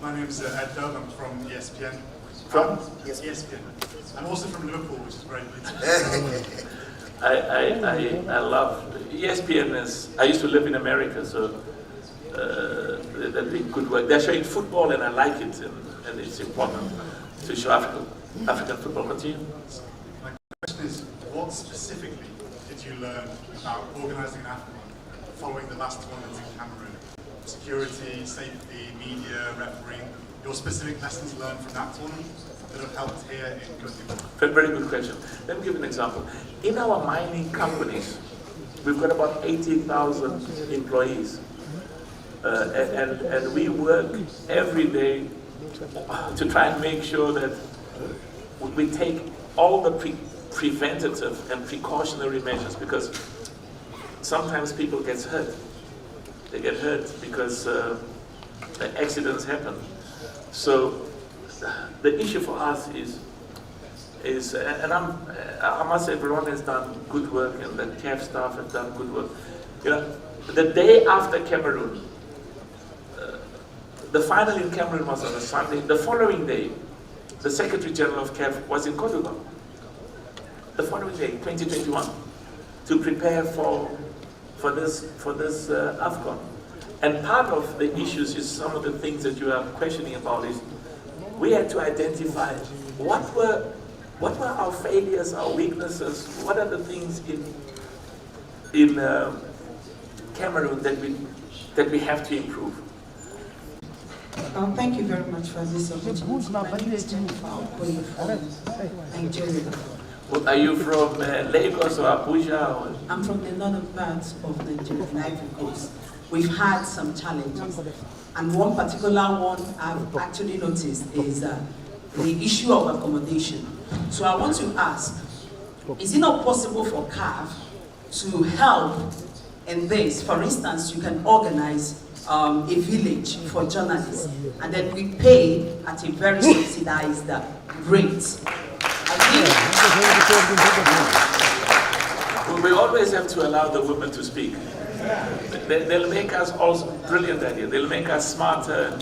My name is Ed Dove. I'm from ESPN. From? ESPN. I'm also from Liverpool, which is very good. I love ESPN. I used to live in America, so they're doing good work. They're showing football, and I like it, and it's important to show African football. Continue. My question is, what specifically did you learn about organising an AFCON following the last tournament in Cameroon? Security, safety, media, refereeing. Your specific lessons learned from that tournament that have helped here in Cote d'Ivoire? Very good question. Let me give you an example. In our mining companies, we've got about 80,000 employees. And we work every day to try and make sure that we take all the preventative and precautionary measures, because sometimes people get hurt. They get hurt because accidents happen. So the issue for us is and I must say everyone has done good work, and the CAF staff have done good work. You know, the day after Cameroon, the final in Cameroon was on a Sunday. The following day, the Secretary General of CAF was in Cote d'Ivoire. The following day, 2021, to prepare for this AFCON. And part of the issues is some of the things that you are questioning about is we had to identify what were our failures, our weaknesses, what are the things in Cameroon that we have to improve. Thank you very much for this opportunity. My name is Jennifer Okoye from Nigeria. Well, are you from Lagos or Abuja? Or? I'm from the northern part of Nigeria, the Ivory Coast. We've had some challenges, and one particular one I've actually noticed is the issue of accommodation. So I want to ask, is it not possible for CAF to help in this? For instance, you can organize a village for journalists, and then we pay at a very subsidized rate. We always have to allow the women to speak. They'll make us also brilliant idea. They'll make us smarter.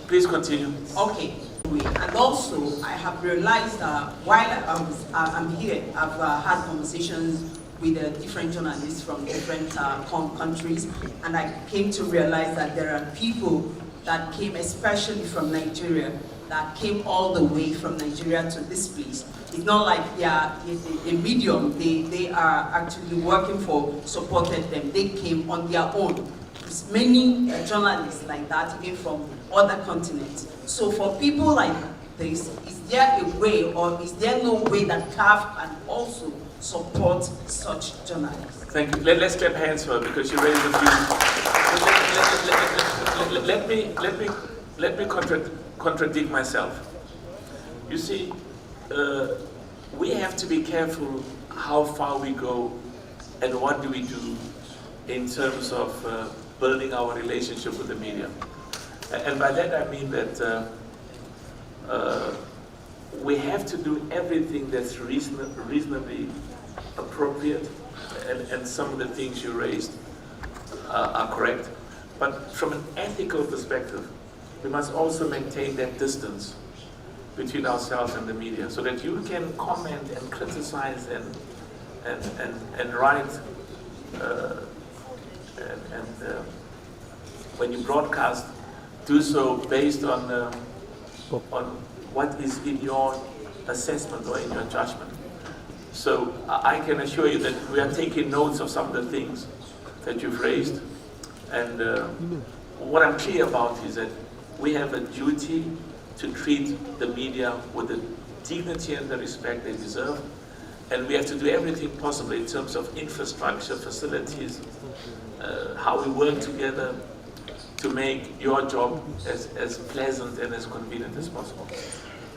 Please continue. Okay. And also, I have realized that while I'm here, I've had conversations with different journalists from different countries, and I came to realize that there are people that came especially from Nigeria, that came all the way from Nigeria to this place. It's not like they are a medium, they are actually working for, supported them. They came on their own. There's many journalists like that came from other continents. So for people like this, is there a way, or is there no way that CAF can also support such journalists? Thank you. Let's clap hands for her because she raised a few. Let me contradict myself. You see, we have to be careful how far we go and what do we do in terms of building our relationship with the media. And by that I mean that we have to do everything that's reasonably appropriate, and some of the things you raised are correct. But from an ethical perspective, we must also maintain that distance between ourselves and the media, so that you can comment and criticize and write when you broadcast, do so based on what is in your assessment or in your judgment. So I can assure you that we are taking notes of some of the things that you've raised, and what I'm clear about is that we have a duty to treat the media with the dignity and the respect they deserve, and we have to do everything possible in terms of infrastructure, facilities, how we work together to make your job as pleasant and as convenient as possible.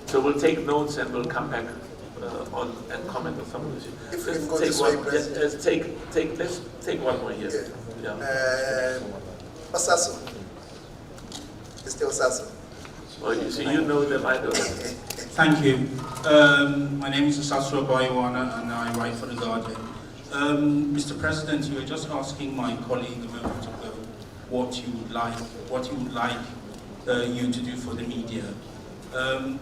So we'll take notes and we'll come back on and comment on some of this. Let's take one more here. Yeah. Osaso. Mr. Osaso. Well, you see, you know them, I don't. Thank you. My name is Osaso Baiwana and I write for The Guardian. Mr. President, you were just asking my colleague a moment ago what you would like you to do for the media.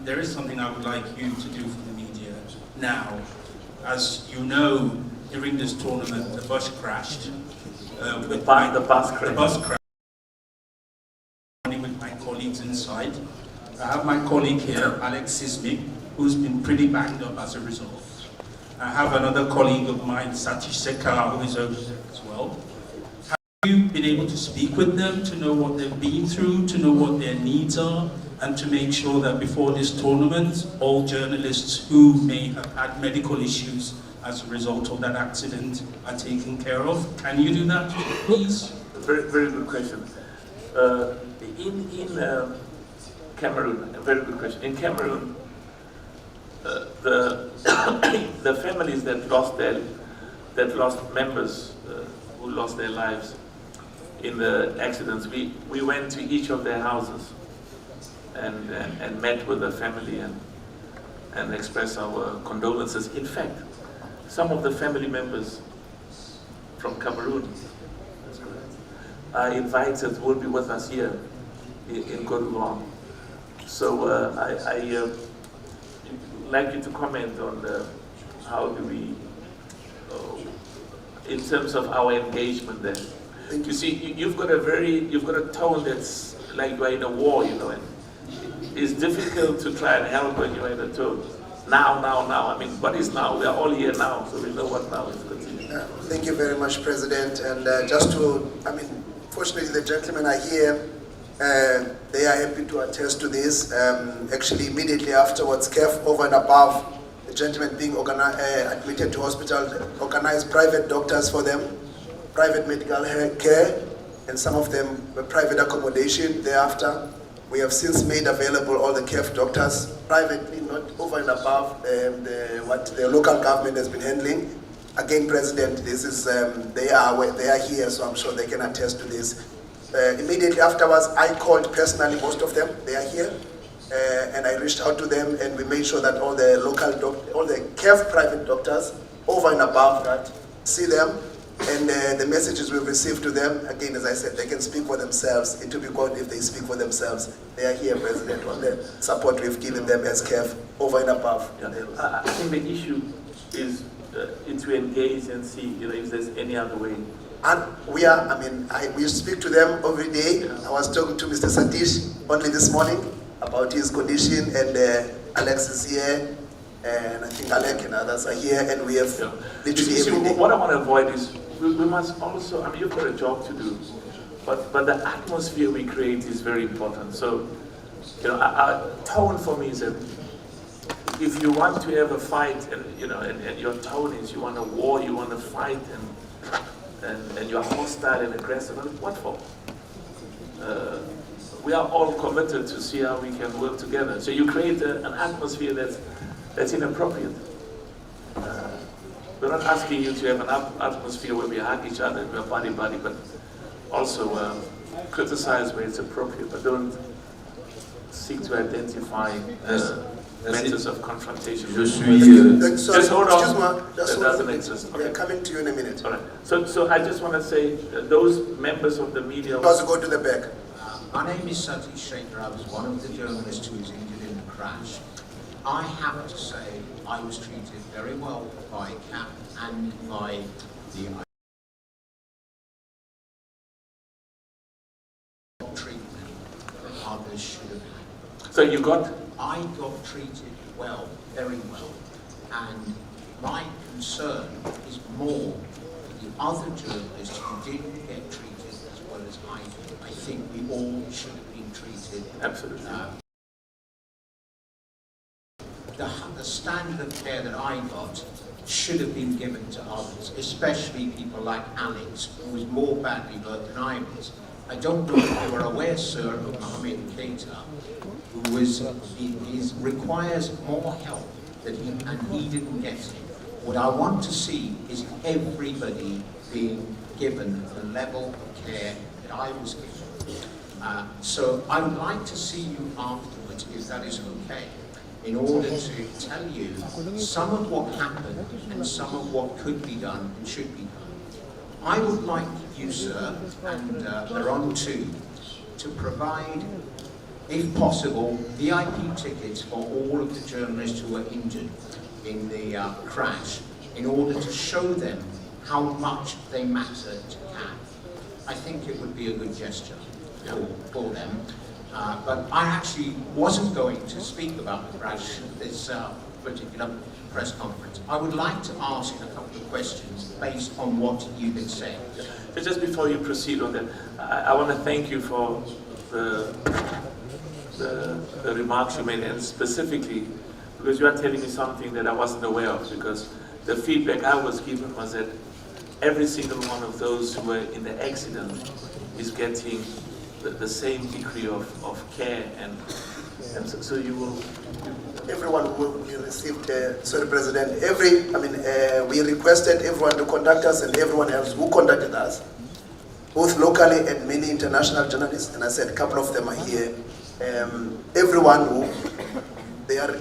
There is something I would like you to do for the media now. As you know, during this tournament, the bus crashed. The bus crashed. With my colleagues inside. I have my colleague here, Alex Sismic, who's been pretty banged up as a result. I have another colleague of mine, Satish Sekar, who is over there as well. Have you been able to speak with them to know what they've been through, to know what their needs are, and to make sure that before this tournament, all journalists who may have had medical issues as a result of that accident are taken care of? Can you do that, please? Very, very good question. In Cameroon, a very good question. In Cameroon, the families that lost members who lost their lives in the accidents, we went to each of their houses and met with the family and expressed our condolences. In fact, some of the family members from Cameroon are invited, will be with us here in Côte d'Ivoire. So I'd like you to comment on how do we, in terms of our engagement there. You see, you've got a tone that's like you're in a war, you know, and it's difficult to try and help when you're in a tone. Now. I mean, what is now? We are all here now, so we know what now is. Continue. Thank you very much, President. And fortunately the gentlemen are here. They are happy to attest to this. Actually, immediately afterwards, CAF, over and above the gentleman being admitted to hospital, organized private doctors for them, private medical care, and some of them private accommodation thereafter. We have since made available all the CAF doctors privately, not over and above what the local government has been handling. Again, President, this is they are here, so I'm sure they can attest to this. Immediately afterwards, I called personally most of them. They are here, and I reached out to them, and we made sure that all the all the CAF private doctors, over and above that, see them, and the messages we've received to them. Again, as I said, they can speak for themselves. It will be good if they speak for themselves. They are here, President, on the support we've given them as CAF, over and above. Yeah. I think the issue is to engage and see, if there's any other way And we are, we speak to them every day. I was talking to Mr. Satish only this morning about his condition, and Alex is here, and I think Alec and others are here, and we have literally every day. What I want to avoid is, we must also, you've got a job to do, but the atmosphere we create is very important. So, our tone for me is that if you want to have a fight, and your tone is you want a war, you want to fight, and you're hostile and aggressive, what for? We are all committed to see how we can work together. So you create an atmosphere that's inappropriate. We're not asking you to have an atmosphere where we hug each other and we're buddy-buddy, but also criticize where it's appropriate, but don't seek to identify matters of confrontation. Just hold on. Excuse me, That doesn't exist. Okay. We are coming to you in a minute. All right. So I just want to say, those members of the media... Also go to the back. My name is Patrice. I was one of the journalists who was injured in the crash. I have to say I was treated very well by CAF and by the treatment that others should have had. So you got? I got treated well, very well, and my concern is more for the other journalists who didn't get treated as well as I did. I think we all should have been treated. Absolutely. The standard of care that I got should have been given to others, especially people like Alex, who was more badly hurt than I was. I don't know if you were aware, sir, of Mohammed Keita, who requires more help and he didn't get it. What I want to see is everybody being given the level of care that I was given. So I would like to see you afterwards, if that is okay, in order to tell you some of what happened and some of what could be done and should be done. I would like you, sir, and Laurent too, to provide, if possible, VIP tickets for all of the journalists who were injured in the crash, in order to show them how much they matter to CAF. I think it would be a good gesture for them. But I actually wasn't going to speak about the crash at this particular press conference. I would like to ask a couple of questions based on what you had said. But just before you proceed on that, I want to thank you for the remarks you made, and specifically because you are telling me something that I wasn't aware of, because the feedback I was given was that every single one of those who were in the accident is getting the same degree of care, and so you will... Everyone will be received, sorry President, we requested everyone to contact us, and everyone else who contacted us, both locally and many international journalists, and I said a couple of them are here. Everyone who, their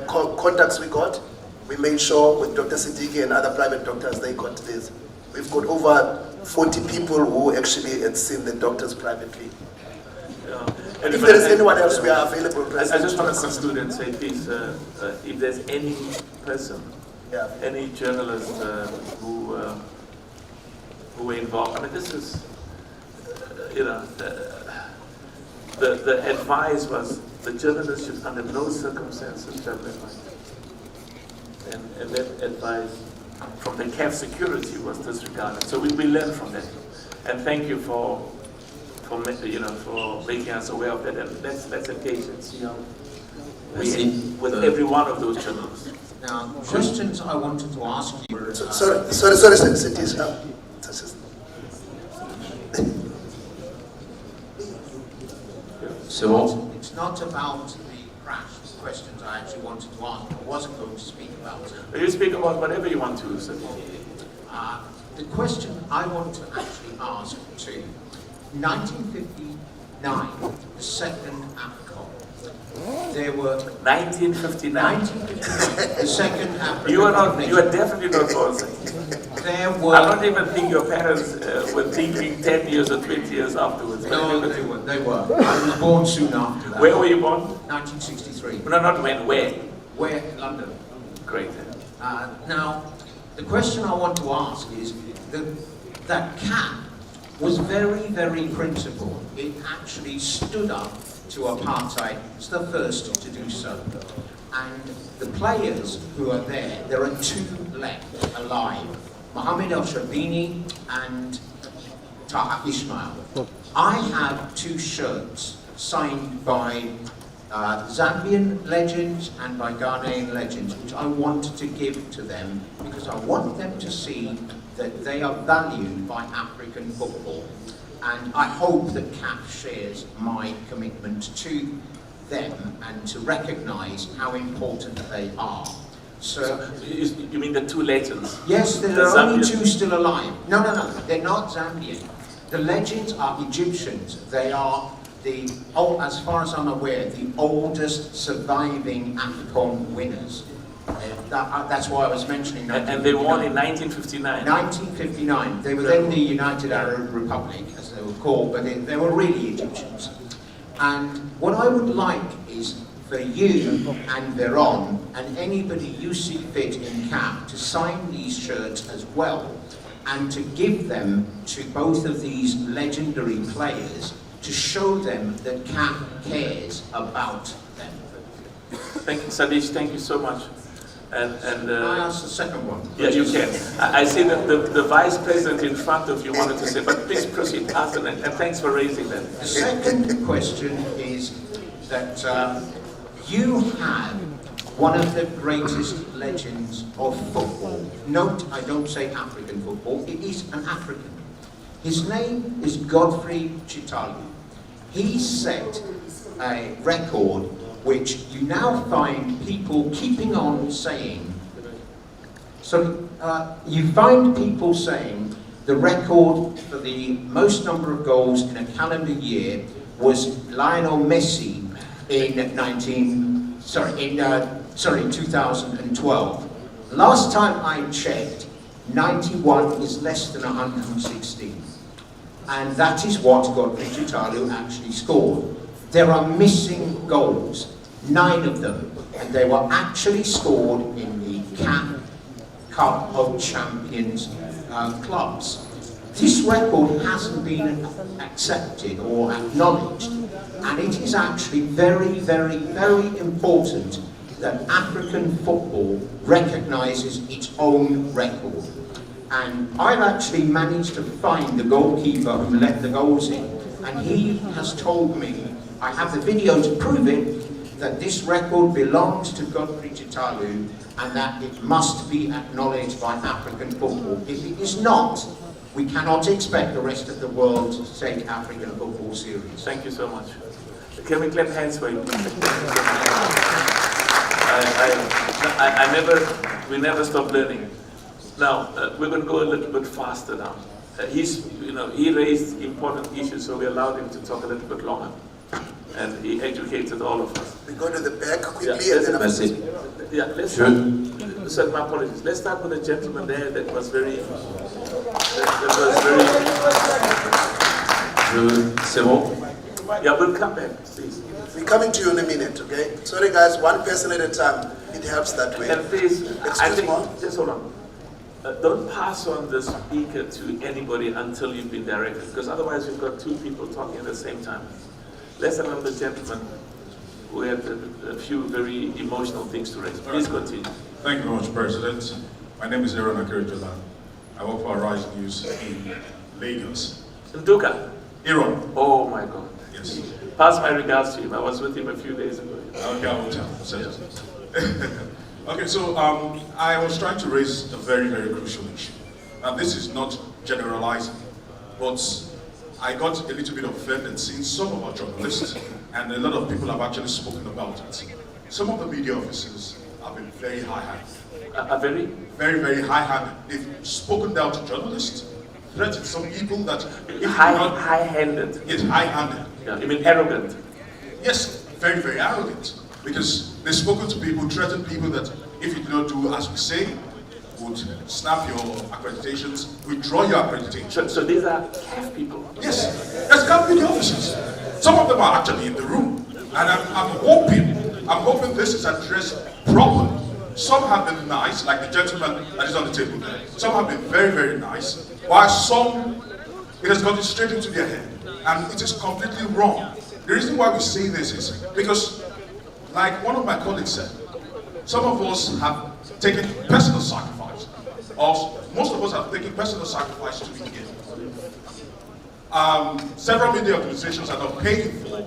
contacts we got, we made sure with Dr. Siddiqui and other private doctors, they got this. We've got over 40 people who actually had seen the doctors privately. If there is anyone else, we are available. I just want to conclude and say, please, if there's any person, any journalist who were involved, this is, the advice was the journalists should under no circumstances travel at night. And that advice from the CAF security was disregarded. So we learned from that. And thank you for making us aware of that. And let's engage and see how with every one of those journalists. Now, questions I wanted to ask you. Sorry, Satish. It's not about the crash questions I actually wanted to ask. I wasn't going to speak about it. You speak about whatever you want to, sir. The question I want to actually ask to 1959, the second AFCON. There were 1959. The second AFCON. You are definitely not born. There were. I don't even think your parents were thinking 10 years or 20 years afterwards. No, they were. I was born soon after that. Where were you born? 1963. No, not when. Where? Where? In London. Great. Now, the question I want to ask is, that CAF was very, very principled. It actually stood up to apartheid. It's the first to do so. And the players who are there are two left alive, Mohamed El Shabini and Taha Ismail. I have two shirts signed by Zambian legends and by Ghanaian legends, which I want to give to them because I want them to see that they are valued by African football. And I hope that CAF shares my commitment to them and to recognise how important they are. So you mean the two legends? Yes, there are only two still alive. No, they're not Zambian. The legends are Egyptians. They are as far as I'm aware, the oldest surviving AFCON winners. That's why I was mentioning that. And they won in 1959. 1959. They were then the United Arab Republic, as they were called, but they were really Egyptians. And what I would like is for you and Veron and anybody you see fit in CAF to sign these shirts as well and to give them to both of these legendary players to show them that CAF cares about them. Thank you, Sadish. Thank you so much. And can I ask the second one? Yeah, you can. I see that the Vice President in front of you wanted to say, but please proceed, answer that, and thanks for raising that. The second question is that you have one of the greatest legends of football. Note, I don't say African football, it is an African. His name is Godfrey Chitalu. He set a record which you now find people keeping on saying. So you find people saying the record for the most number of goals in a calendar year was Lionel Messi in 2012. Last time I checked, 91 is less than 116. And that is what Godfrey Chitalu actually scored. There are missing goals, 9 of them, and they were actually scored in the CAF Cup of Champions clubs. This record hasn't been accepted or acknowledged, and it is actually very, very, very important that African football recognises its own record. And I've actually managed to find the goalkeeper who let the goals in, and he has told me, I have the video to prove it, that this record belongs to Godfrey Chitalu and that it must be acknowledged by African football. If it is not, we cannot expect the rest of the world to take African football serious. Thank you so much. Can we clap hands for you? We never stop learning. Now, we're going to go a little bit faster now. He raised important issues, so we allowed him to talk a little bit longer. And he educated all of us. We go to the back quickly yeah, and then let's start. Sorry, my apologies. Let's start with the gentleman there that was very... C'est bon? Yeah, we'll come back, please. We're coming to you in a minute, okay? Sorry guys, one person at a time. It helps that way. And please, Excuse me. just hold on. Don't pass on the speaker to anybody until you've been directed, because otherwise you've got 2 people talking at the same time. Let's allow the gentleman who had a few very emotional things to raise. Please continue. Thank you very much, President. My name is Aaron Akiritola. I work for Arise News in Lagos. Nduka? Aaron. Oh my God. Yes. Pass my regards to him. I was with him a few days ago. Okay, I will tell. Okay, so I was trying to raise a very, very crucial issue. Now, this is not generalizing, but I got a little bit offended seeing some of our journalists, and a lot of people have actually spoken about it. Some of the media officers have been very high-handed. Very? Very, very high-handed. They've spoken down to journalists, threatened some people that... High-handed? Yes, high-handed. Yeah, you mean arrogant? Yes, very, very arrogant. Because they've spoken to people, threatened people that if you do not do as we say, would snap your accreditations, withdraw your accreditation. So these are CAF people? Yes, that's CAF media officers. Some of them are actually in the room. And I'm hoping this is addressed properly. Some have been nice, like the gentleman that is on the table there. Some have been very, very nice. While some, it has gotten straight into their head, and it is completely wrong. The reason why we say this is because, like one of my colleagues said, some of us have taken personal sacrifice, or most of us have taken personal sacrifice to be here. Several media organizations are not paying for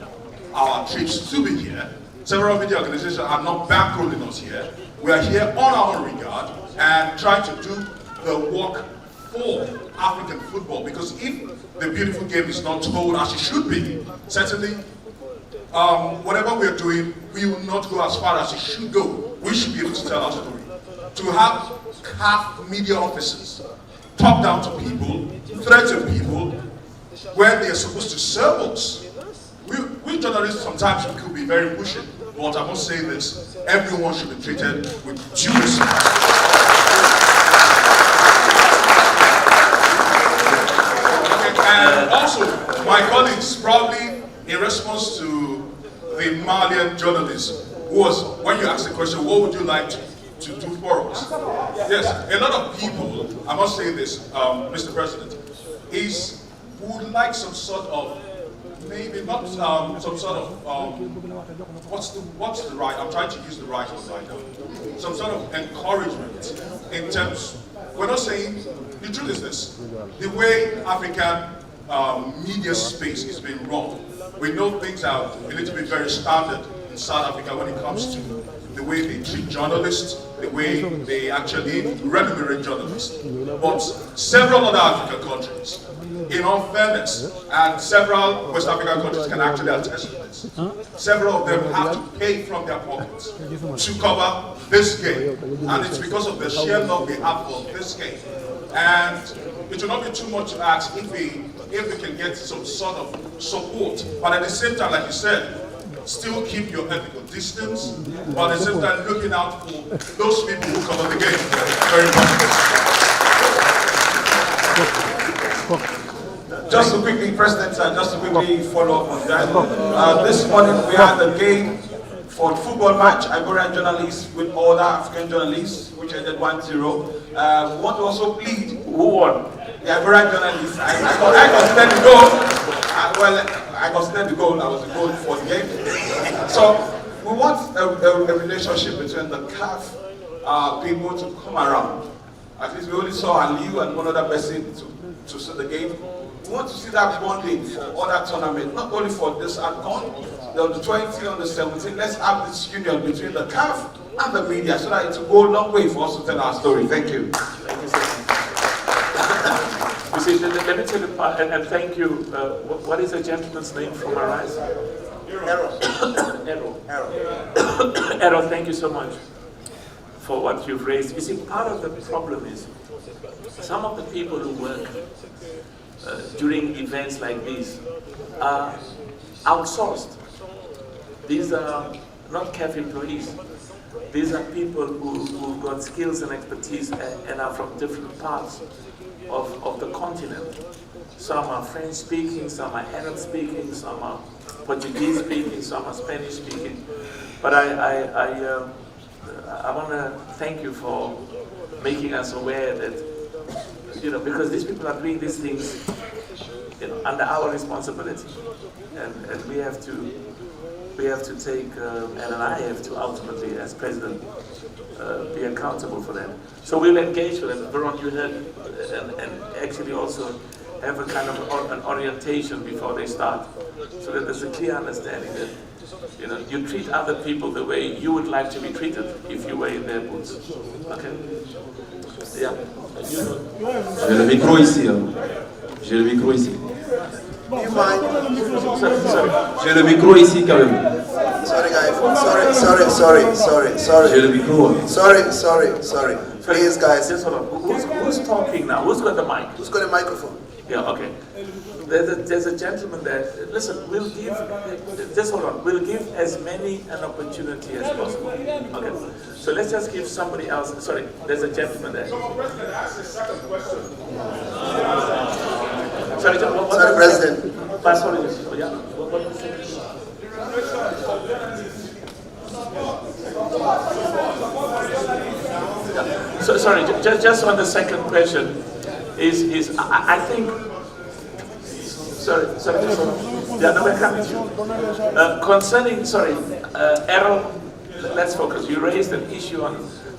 our trips to be here. Several media organizations are not bankrolling us here. We are here on our own regard and trying to do the work for African football, because if the beautiful game is not told as it should be, certainly whatever we are doing, we will not go as far as it should go. We should be able to tell our story. To have CAF media officers talk down to people, threaten people, when they are supposed to serve us. We journalists sometimes we could be very pushy, but I must say this, everyone should be treated with due respect. And also, my colleagues, probably in response to the Malian journalist, who was, when you asked the question, what would you like to do for us? Yes, a lot of people, I must say this, Mr. President, would like some sort of, maybe not some sort of, what's the right, I'm trying to use the right word right now, some sort of encouragement in terms, we're not saying, the truth is this, the way African media space is being run, we know things are a little bit very standard in South Africa when it comes to the way they treat journalists, the way they actually remunerate journalists. But several other African countries, in all fairness, and several West African countries can actually attest to this, several of them have to pay from their pockets to cover this game. And it's because of the sheer love we have for this game. And it will not be too much to ask if we can get some sort of support, but at the same time, like you said, still keep your ethical distance, but at the same time looking out for those people who cover the game. Very important. Just to quickly, President, just to quickly follow up on that. This morning we had a game for football match, Ivorian journalists with other African journalists, which ended 1-0. We want to also plead. Who won? The Ivorian journalists. I considered the goal. I considered the goal. I was the goal for the game. So we want a relationship between the CAF people to come around. At least we only saw Aliu and one other person to see the game. We want to see that bonding for other tournaments, not only for this AFCON, the 20, on the 17. Let's have this union between the CAF and the media so that it will go a long way for us to tell our story. Thank you. Thank you so much. You see, let me tell you, and thank you. What is the gentleman's name from Arise? Errol, thank you so much for what you've raised. You see, part of the problem is some of the people who work during events like these are outsourced. These are not CAF employees. These are people who've got skills and expertise and are from different parts of the continent. Some are French speaking, some are Arab speaking, some are Portuguese speaking, some are Spanish speaking. But I want to thank you for making us aware that, because these people are doing these things under our responsibility, and we have to take, and I have to ultimately, as president, be accountable for that. So we'll engage with them. Veron, you heard, and actually also have a kind of an orientation before they start, so that there's a clear understanding that you treat other people the way you would like to be treated if you were in their boots. Okay? Yeah. J'ai le micro ici. J'ai le micro ici. J'ai le micro ici quand même. Sorry guys, sorry. J'ai le micro. Sorry. Please guys. Just hold on. Who's talking now? Who's got the mic? Who's got a microphone? Yeah, okay. There's a gentleman there. Listen, we'll give, just hold on. We'll give as many an opportunity as possible. Okay. So let's just give somebody else. Sorry, there's a gentleman there. President, ask the second question. Sorry, Sorry, President. My apologies. Yeah. What was the second? So sorry, just on the second question, I think, sorry, yeah, no, we're coming to you. Concerning, Errol, let's focus. You raised an issue on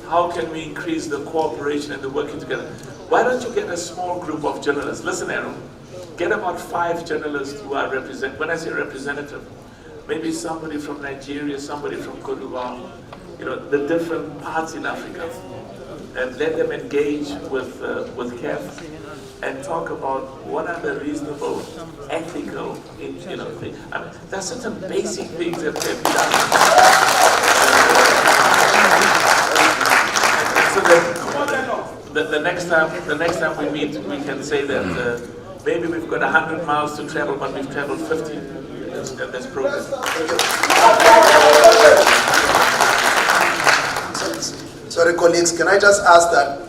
how can we increase the cooperation and the working together. Why don't you get a small group of journalists? Listen, Errol, get about 5 journalists who are when I say representative, maybe somebody from Nigeria, somebody from Cote d'Ivoire, you know, the different parts in Africa, and let them engage with CAF and talk about what are the reasonable, ethical, you know, things. I mean, there's certain basic things that can be done. So that the next time we meet, we can say that maybe we've got 100 miles to travel, but we've traveled 50. That's progress. Sorry, colleagues, can I just ask that?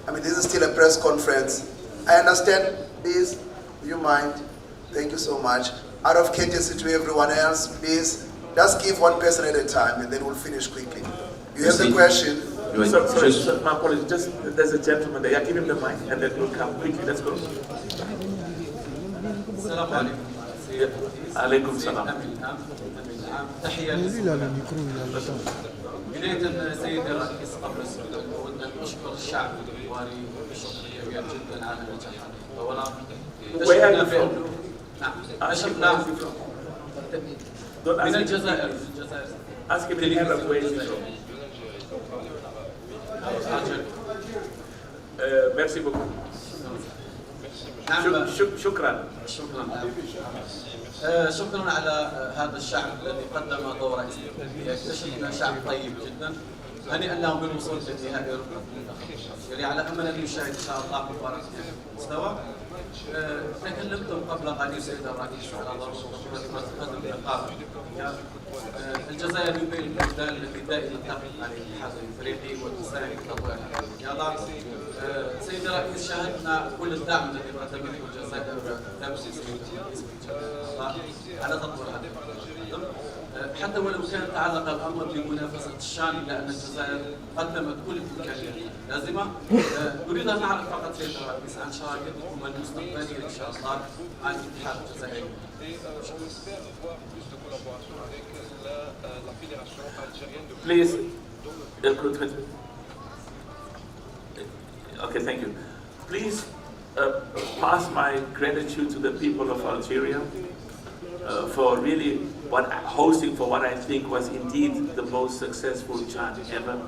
I mean, this is still a press conference. I understand, please, do you mind? Thank you so much. Out of courtesy to everyone else, please, just give one person at a time and then we'll finish quickly. You have the question? Sorry, my apologies. Just, there's a gentleman there. Yeah, give him the mic and then we'll come quickly. Let's go. السلام عليكم. عليكم السلام. تحية بداية سيدي الرئيس قبل السؤال أود أن أشكر الشعب الإيطالي بشكر كبير جدا على نجاحه. أولا اكتشفنا من الجزائر. Ask him the name of where he's from. Merci beaucoup. شكرا. شكرا على هذا الشعب الذي قدم دور استثنائي. اكتشفنا شعب طيب جدا. هنيئا لهم بالوصول للنهائي ركن المنتخب. على امل ان يشاهد ان شاء الله مباراه مستوى. تكلمتم قبل قليل سيد الرئيس على ضروره قدم النقابه. الجزائر يميل الموديل الذي دائما تقف عليه الاتحاد الافريقي وتساهم في تطوير الرياضه. سيد الرئيس شاهدنا كل الدعم الذي قدمته الجزائر على تطوير هذه الرياضه. حتى ولو كان تعلق الامر بمنافسه الشان الا ان الجزائر قدمت كل الامكانيات اللازمه. نريد ان نعرف فقط سيد الرئيس عن شراكتكم المستقبليه ان شاء الله مع الاتحاد الجزائري. Please, okay, thank you. Please pass my gratitude to the people of Algeria for really hosting for what I think was indeed the most successful Chan ever,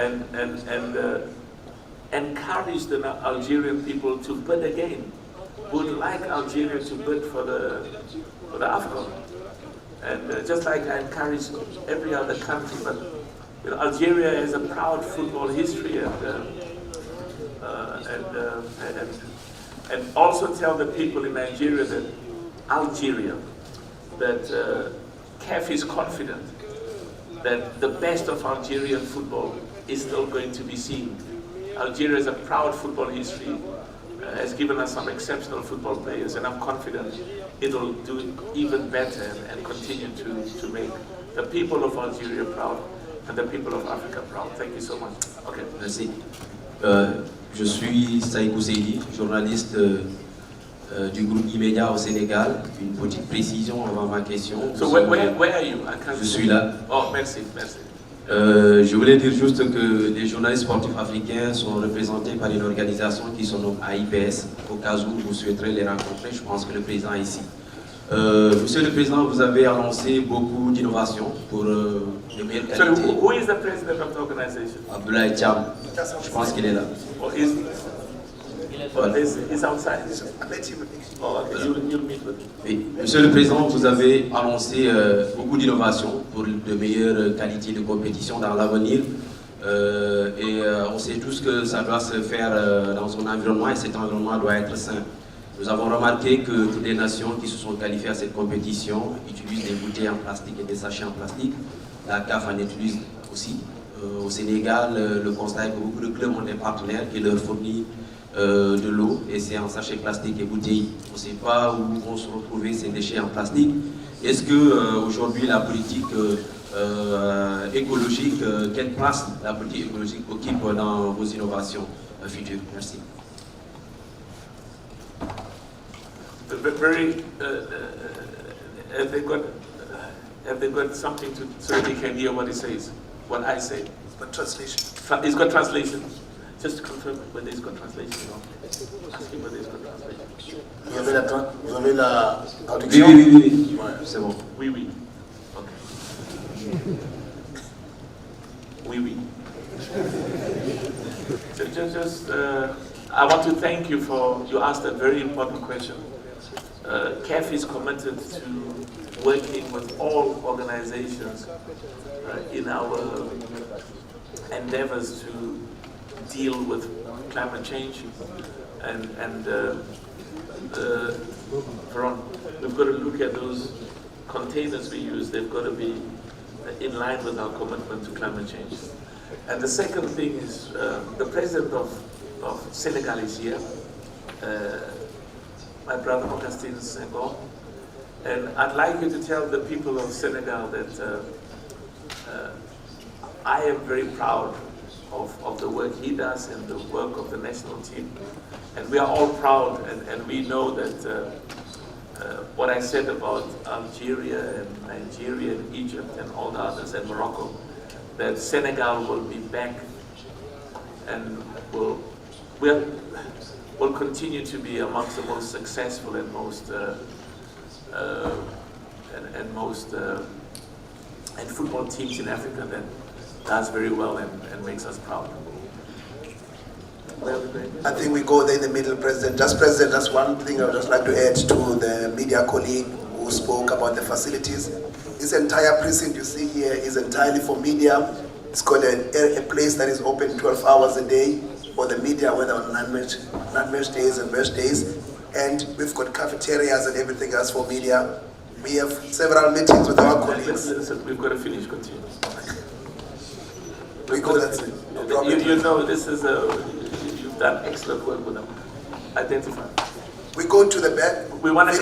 and encourage the Algerian people to bid again. Would like Algeria to bid for the AFCON. And just like I encourage every other country, but you know, Algeria has a proud football history, and also tell the people in Nigeria that CAF is confident that the best of Algerian football is still going to be seen. Algeria has a proud football history, has given us some exceptional football players, and I'm confident it'll do even better and continue to make the people of Algeria proud and the people of Africa proud. Thank you so much. Okay. Merci. Je suis Saïkou Seydi, journaliste du groupe Immédiat au Sénégal. Une petite précision avant ma question. So where are you? Je suis là. Oh, merci, merci. Je voulais dire juste que les journalistes sportifs africains sont représentés par une organisation qui se nomme AIPS. Au cas où vous souhaiterez les rencontrer, je pense que le président est ici. Monsieur le Président, vous avez annoncé beaucoup d'innovations pour les meilleures qualités. So who is the president of the organization? Abdoulaye Thiam, je pense qu'il est là. Oh, he's outside. Oh, okay. You'll meet with him. Oui. Monsieur le Président, vous avez annoncé beaucoup d'innovations pour de meilleures qualités de compétition dans l'avenir. On sait tous que ça doit se faire dans un environnement et cet environnement doit être sain. Nous avons remarqué que toutes les nations qui se sont qualifiées à cette compétition utilisent des bouteilles en plastique et des sachets en plastique. La CAF en utilise aussi. Au Sénégal, le constat est que beaucoup de clubs ont des partenaires qui leur fournissent de l'eau et c'est en sachets plastique et bouteilles. On ne sait pas où vont se retrouver ces déchets en plastique. Est-ce que aujourd'hui la politique écologique, quelle place la politique écologique occupe dans vos innovations futures? Merci. very, have they got something to, so they can hear what he says, what I say? But translation. It's got translation. Just to confirm whether it's got translation or ask him whether it's got translation. Vous avez la traduction? Oui. Ouais, c'est bon. Oui. Ok. Oui. I want to thank you for, you asked a very important question. CAF is committed to working with all organizations in our endeavors to deal with climate change and we've got to look at those containers we use. They've got to be in line with our commitment to climate change. And the second thing is the president of Senegal is here, my brother Augustin Senghor, and I'd like you to tell the people of Senegal that I am very proud of the work he does and the work of the national team. And we are all proud, and we know that what I said about Algeria and Nigeria and Egypt and all the others and Morocco, that Senegal will be back and will continue to be amongst the most successful and most and football teams in Africa that does very well and makes us proud. I think we go there in the middle, President. President, that's one thing I would just like to add to the media colleague who spoke about the facilities. This entire precinct you see here is entirely for media. It's got a place that is open 12 hours a day for the media, whether on non-match days and match days. And we've got cafeterias and everything else for media. We have several meetings with our colleagues. Listen, we've got to finish, continue. We go, that's it. No problem. You know, this is you've done excellent work with them. Identify. We go to the back. We want to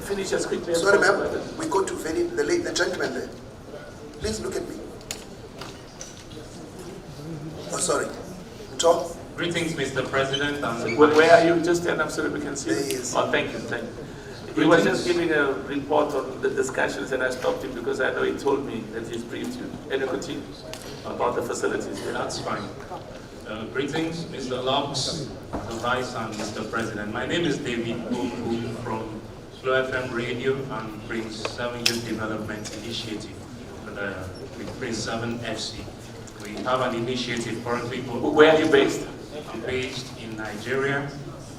finish as quickly as possible. Sorry, ma'am. We go to the gentleman there. Please look at me. Oh, sorry. Talk. Greetings, Mr. President. Where are you? Just stand up so that we can see. Oh, thank you. He was just giving a report on the discussions, and I stopped him because I know he told me that he's briefed you. And you continue about the facilities. That's fine. Greetings, Mr. Locks, the Vice, and Mr. President. My name is David Goku from Flow FM Radio and Prince 7 Youth Development Initiative with Prince 7 FC. We have an initiative currently. Where are you based? I'm based in Nigeria,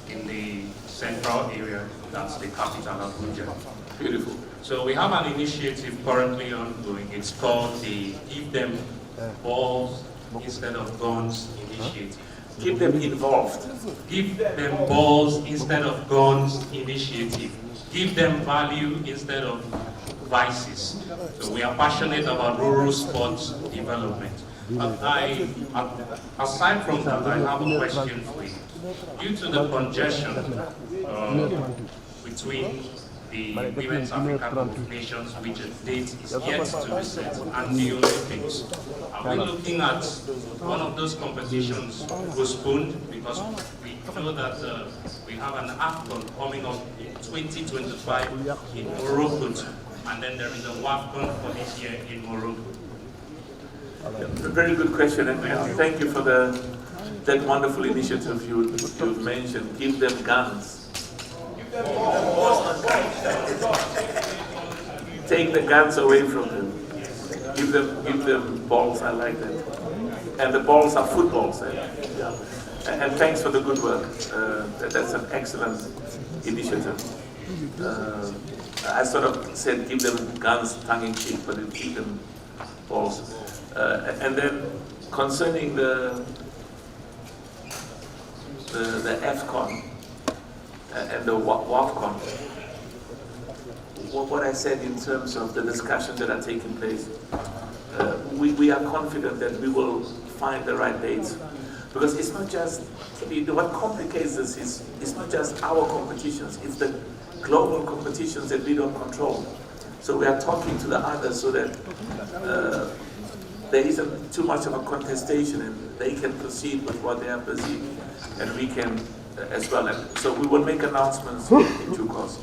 in the central area. That's the capital, Abuja. Beautiful. So we have an initiative currently ongoing. It's called the Give Them Balls Instead of Guns initiative. Keep them involved. Give them balls instead of guns initiative. Give them value instead of vices. So we are passionate about rural sports development. Aside from that, I have a question for you. Due to the congestion between the Women's African Cup of Nations, which a date is yet to be set, and the Olympics, are we looking at one of those competitions postponed? Because we know that we have an AFCON coming up in 2025 in Morocco, and then there is a WAFCON for this year in Morocco. A very good question, and thank you for that wonderful initiative you've mentioned. Give them guns. Take the guns away from them. Give them balls. I like that. And the balls are footballs. Yeah. And thanks for the good work. That's an excellent initiative. I sort of said give them guns tongue in cheek, but give them balls. And then concerning the AFCON and the WAFCON, what I said in terms of the discussions that are taking place, we are confident that we will find the right dates, because it's not just, what complicates this is it's not just our competitions, it's the global competitions that we don't control. So we are talking to the others so that there isn't too much of a contestation and they can proceed with what they are perceiving, and we can as well. And so we will make announcements in due course.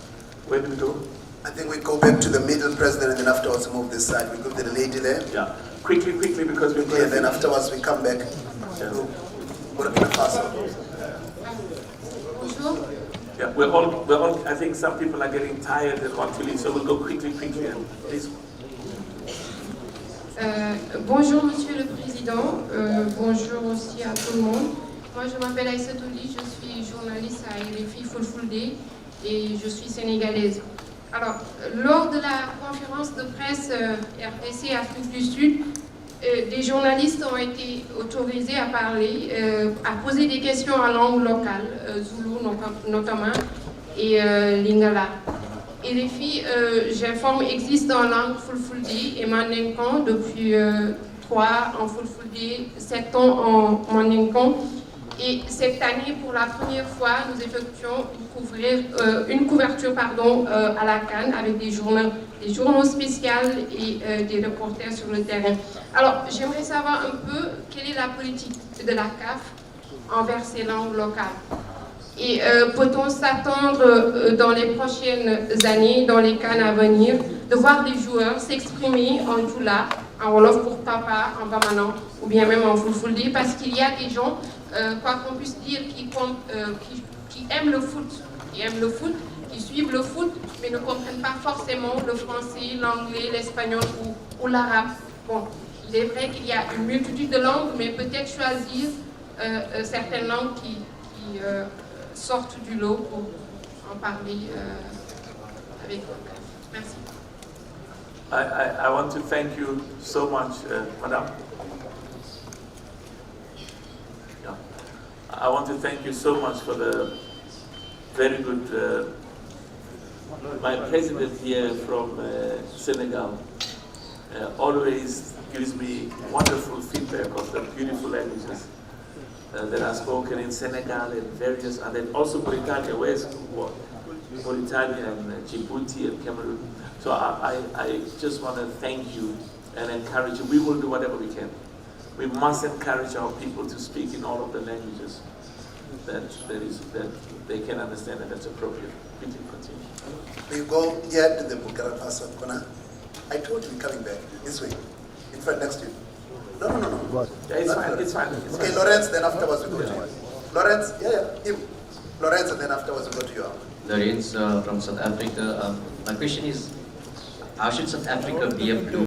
Where do we go? I think we go back to the middle, President, and then afterwards move this side. We go to the lady there. Yeah. Quickly, because we're going to... And then afterwards we come back. Burkina Faso. Bonjour. Yeah, we're all, I think some people are getting tired and want to leave, so we'll go quickly, and please. Bonjour Monsieur le Président, bonjour aussi à tout le monde. Moi je m'appelle Aïssatou Ly, je suis journaliste à RFI Full Day et je suis sénégalaise. Alors, lors de la conférence de presse RDC Afrique du Sud, des journalistes ont été autorisés à parler, à poser des questions en langue locale, Zoulou notamment, et Lingala. RFI, j'informe, existe en langue Fulfulde et Mandinkan depuis 3 en Fulfulde, 7 ans en Mandinkan. Et cette année, pour la première fois, nous effectuons une couverture à la CAN avec des journaux spéciaux et des reporters sur le terrain. Alors, j'aimerais savoir un peu quelle est la politique de la CAF envers ces langues locales. Et peut-on s'attendre dans les prochaines années, dans les CAN à venir, de voir des joueurs s'exprimer en Djoula, en Wolof pour Papa, en Bamanan, ou bien même en Fulfulde, parce qu'il y a des gens, quoi qu'on puisse dire, qui aiment le foot, qui suivent le foot, mais ne comprennent pas forcément le français, l'anglais, l'espagnol ou l'arabe. Bon, il est vrai qu'il y a une multitude de langues, mais peut-être choisir certaines langues qui sortent du lot pour en parler avec vous. Merci. I want to thank you so much, Madame. Yeah. I want to thank you so much for the very good. My president here from Senegal always gives me wonderful feedback of the beautiful languages that are spoken in Senegal and various other, also Mauritania, where's Mauritania and Djibouti and Cameroon. So I just want to thank you and encourage you. We will do whatever we can. We must encourage our people to speak in all of the languages that they can understand and that's appropriate. Please continue. We go here to the Burkina Faso corner. I told you we're coming back this way. In front, next to you. No. Yeah, it's fine. Okay, Lawrence, then afterwards we go to you. Lawrence, him. Lawrence, and then afterwards we go to you. Lawrence from South Africa. My question is, how should South Africa be a blue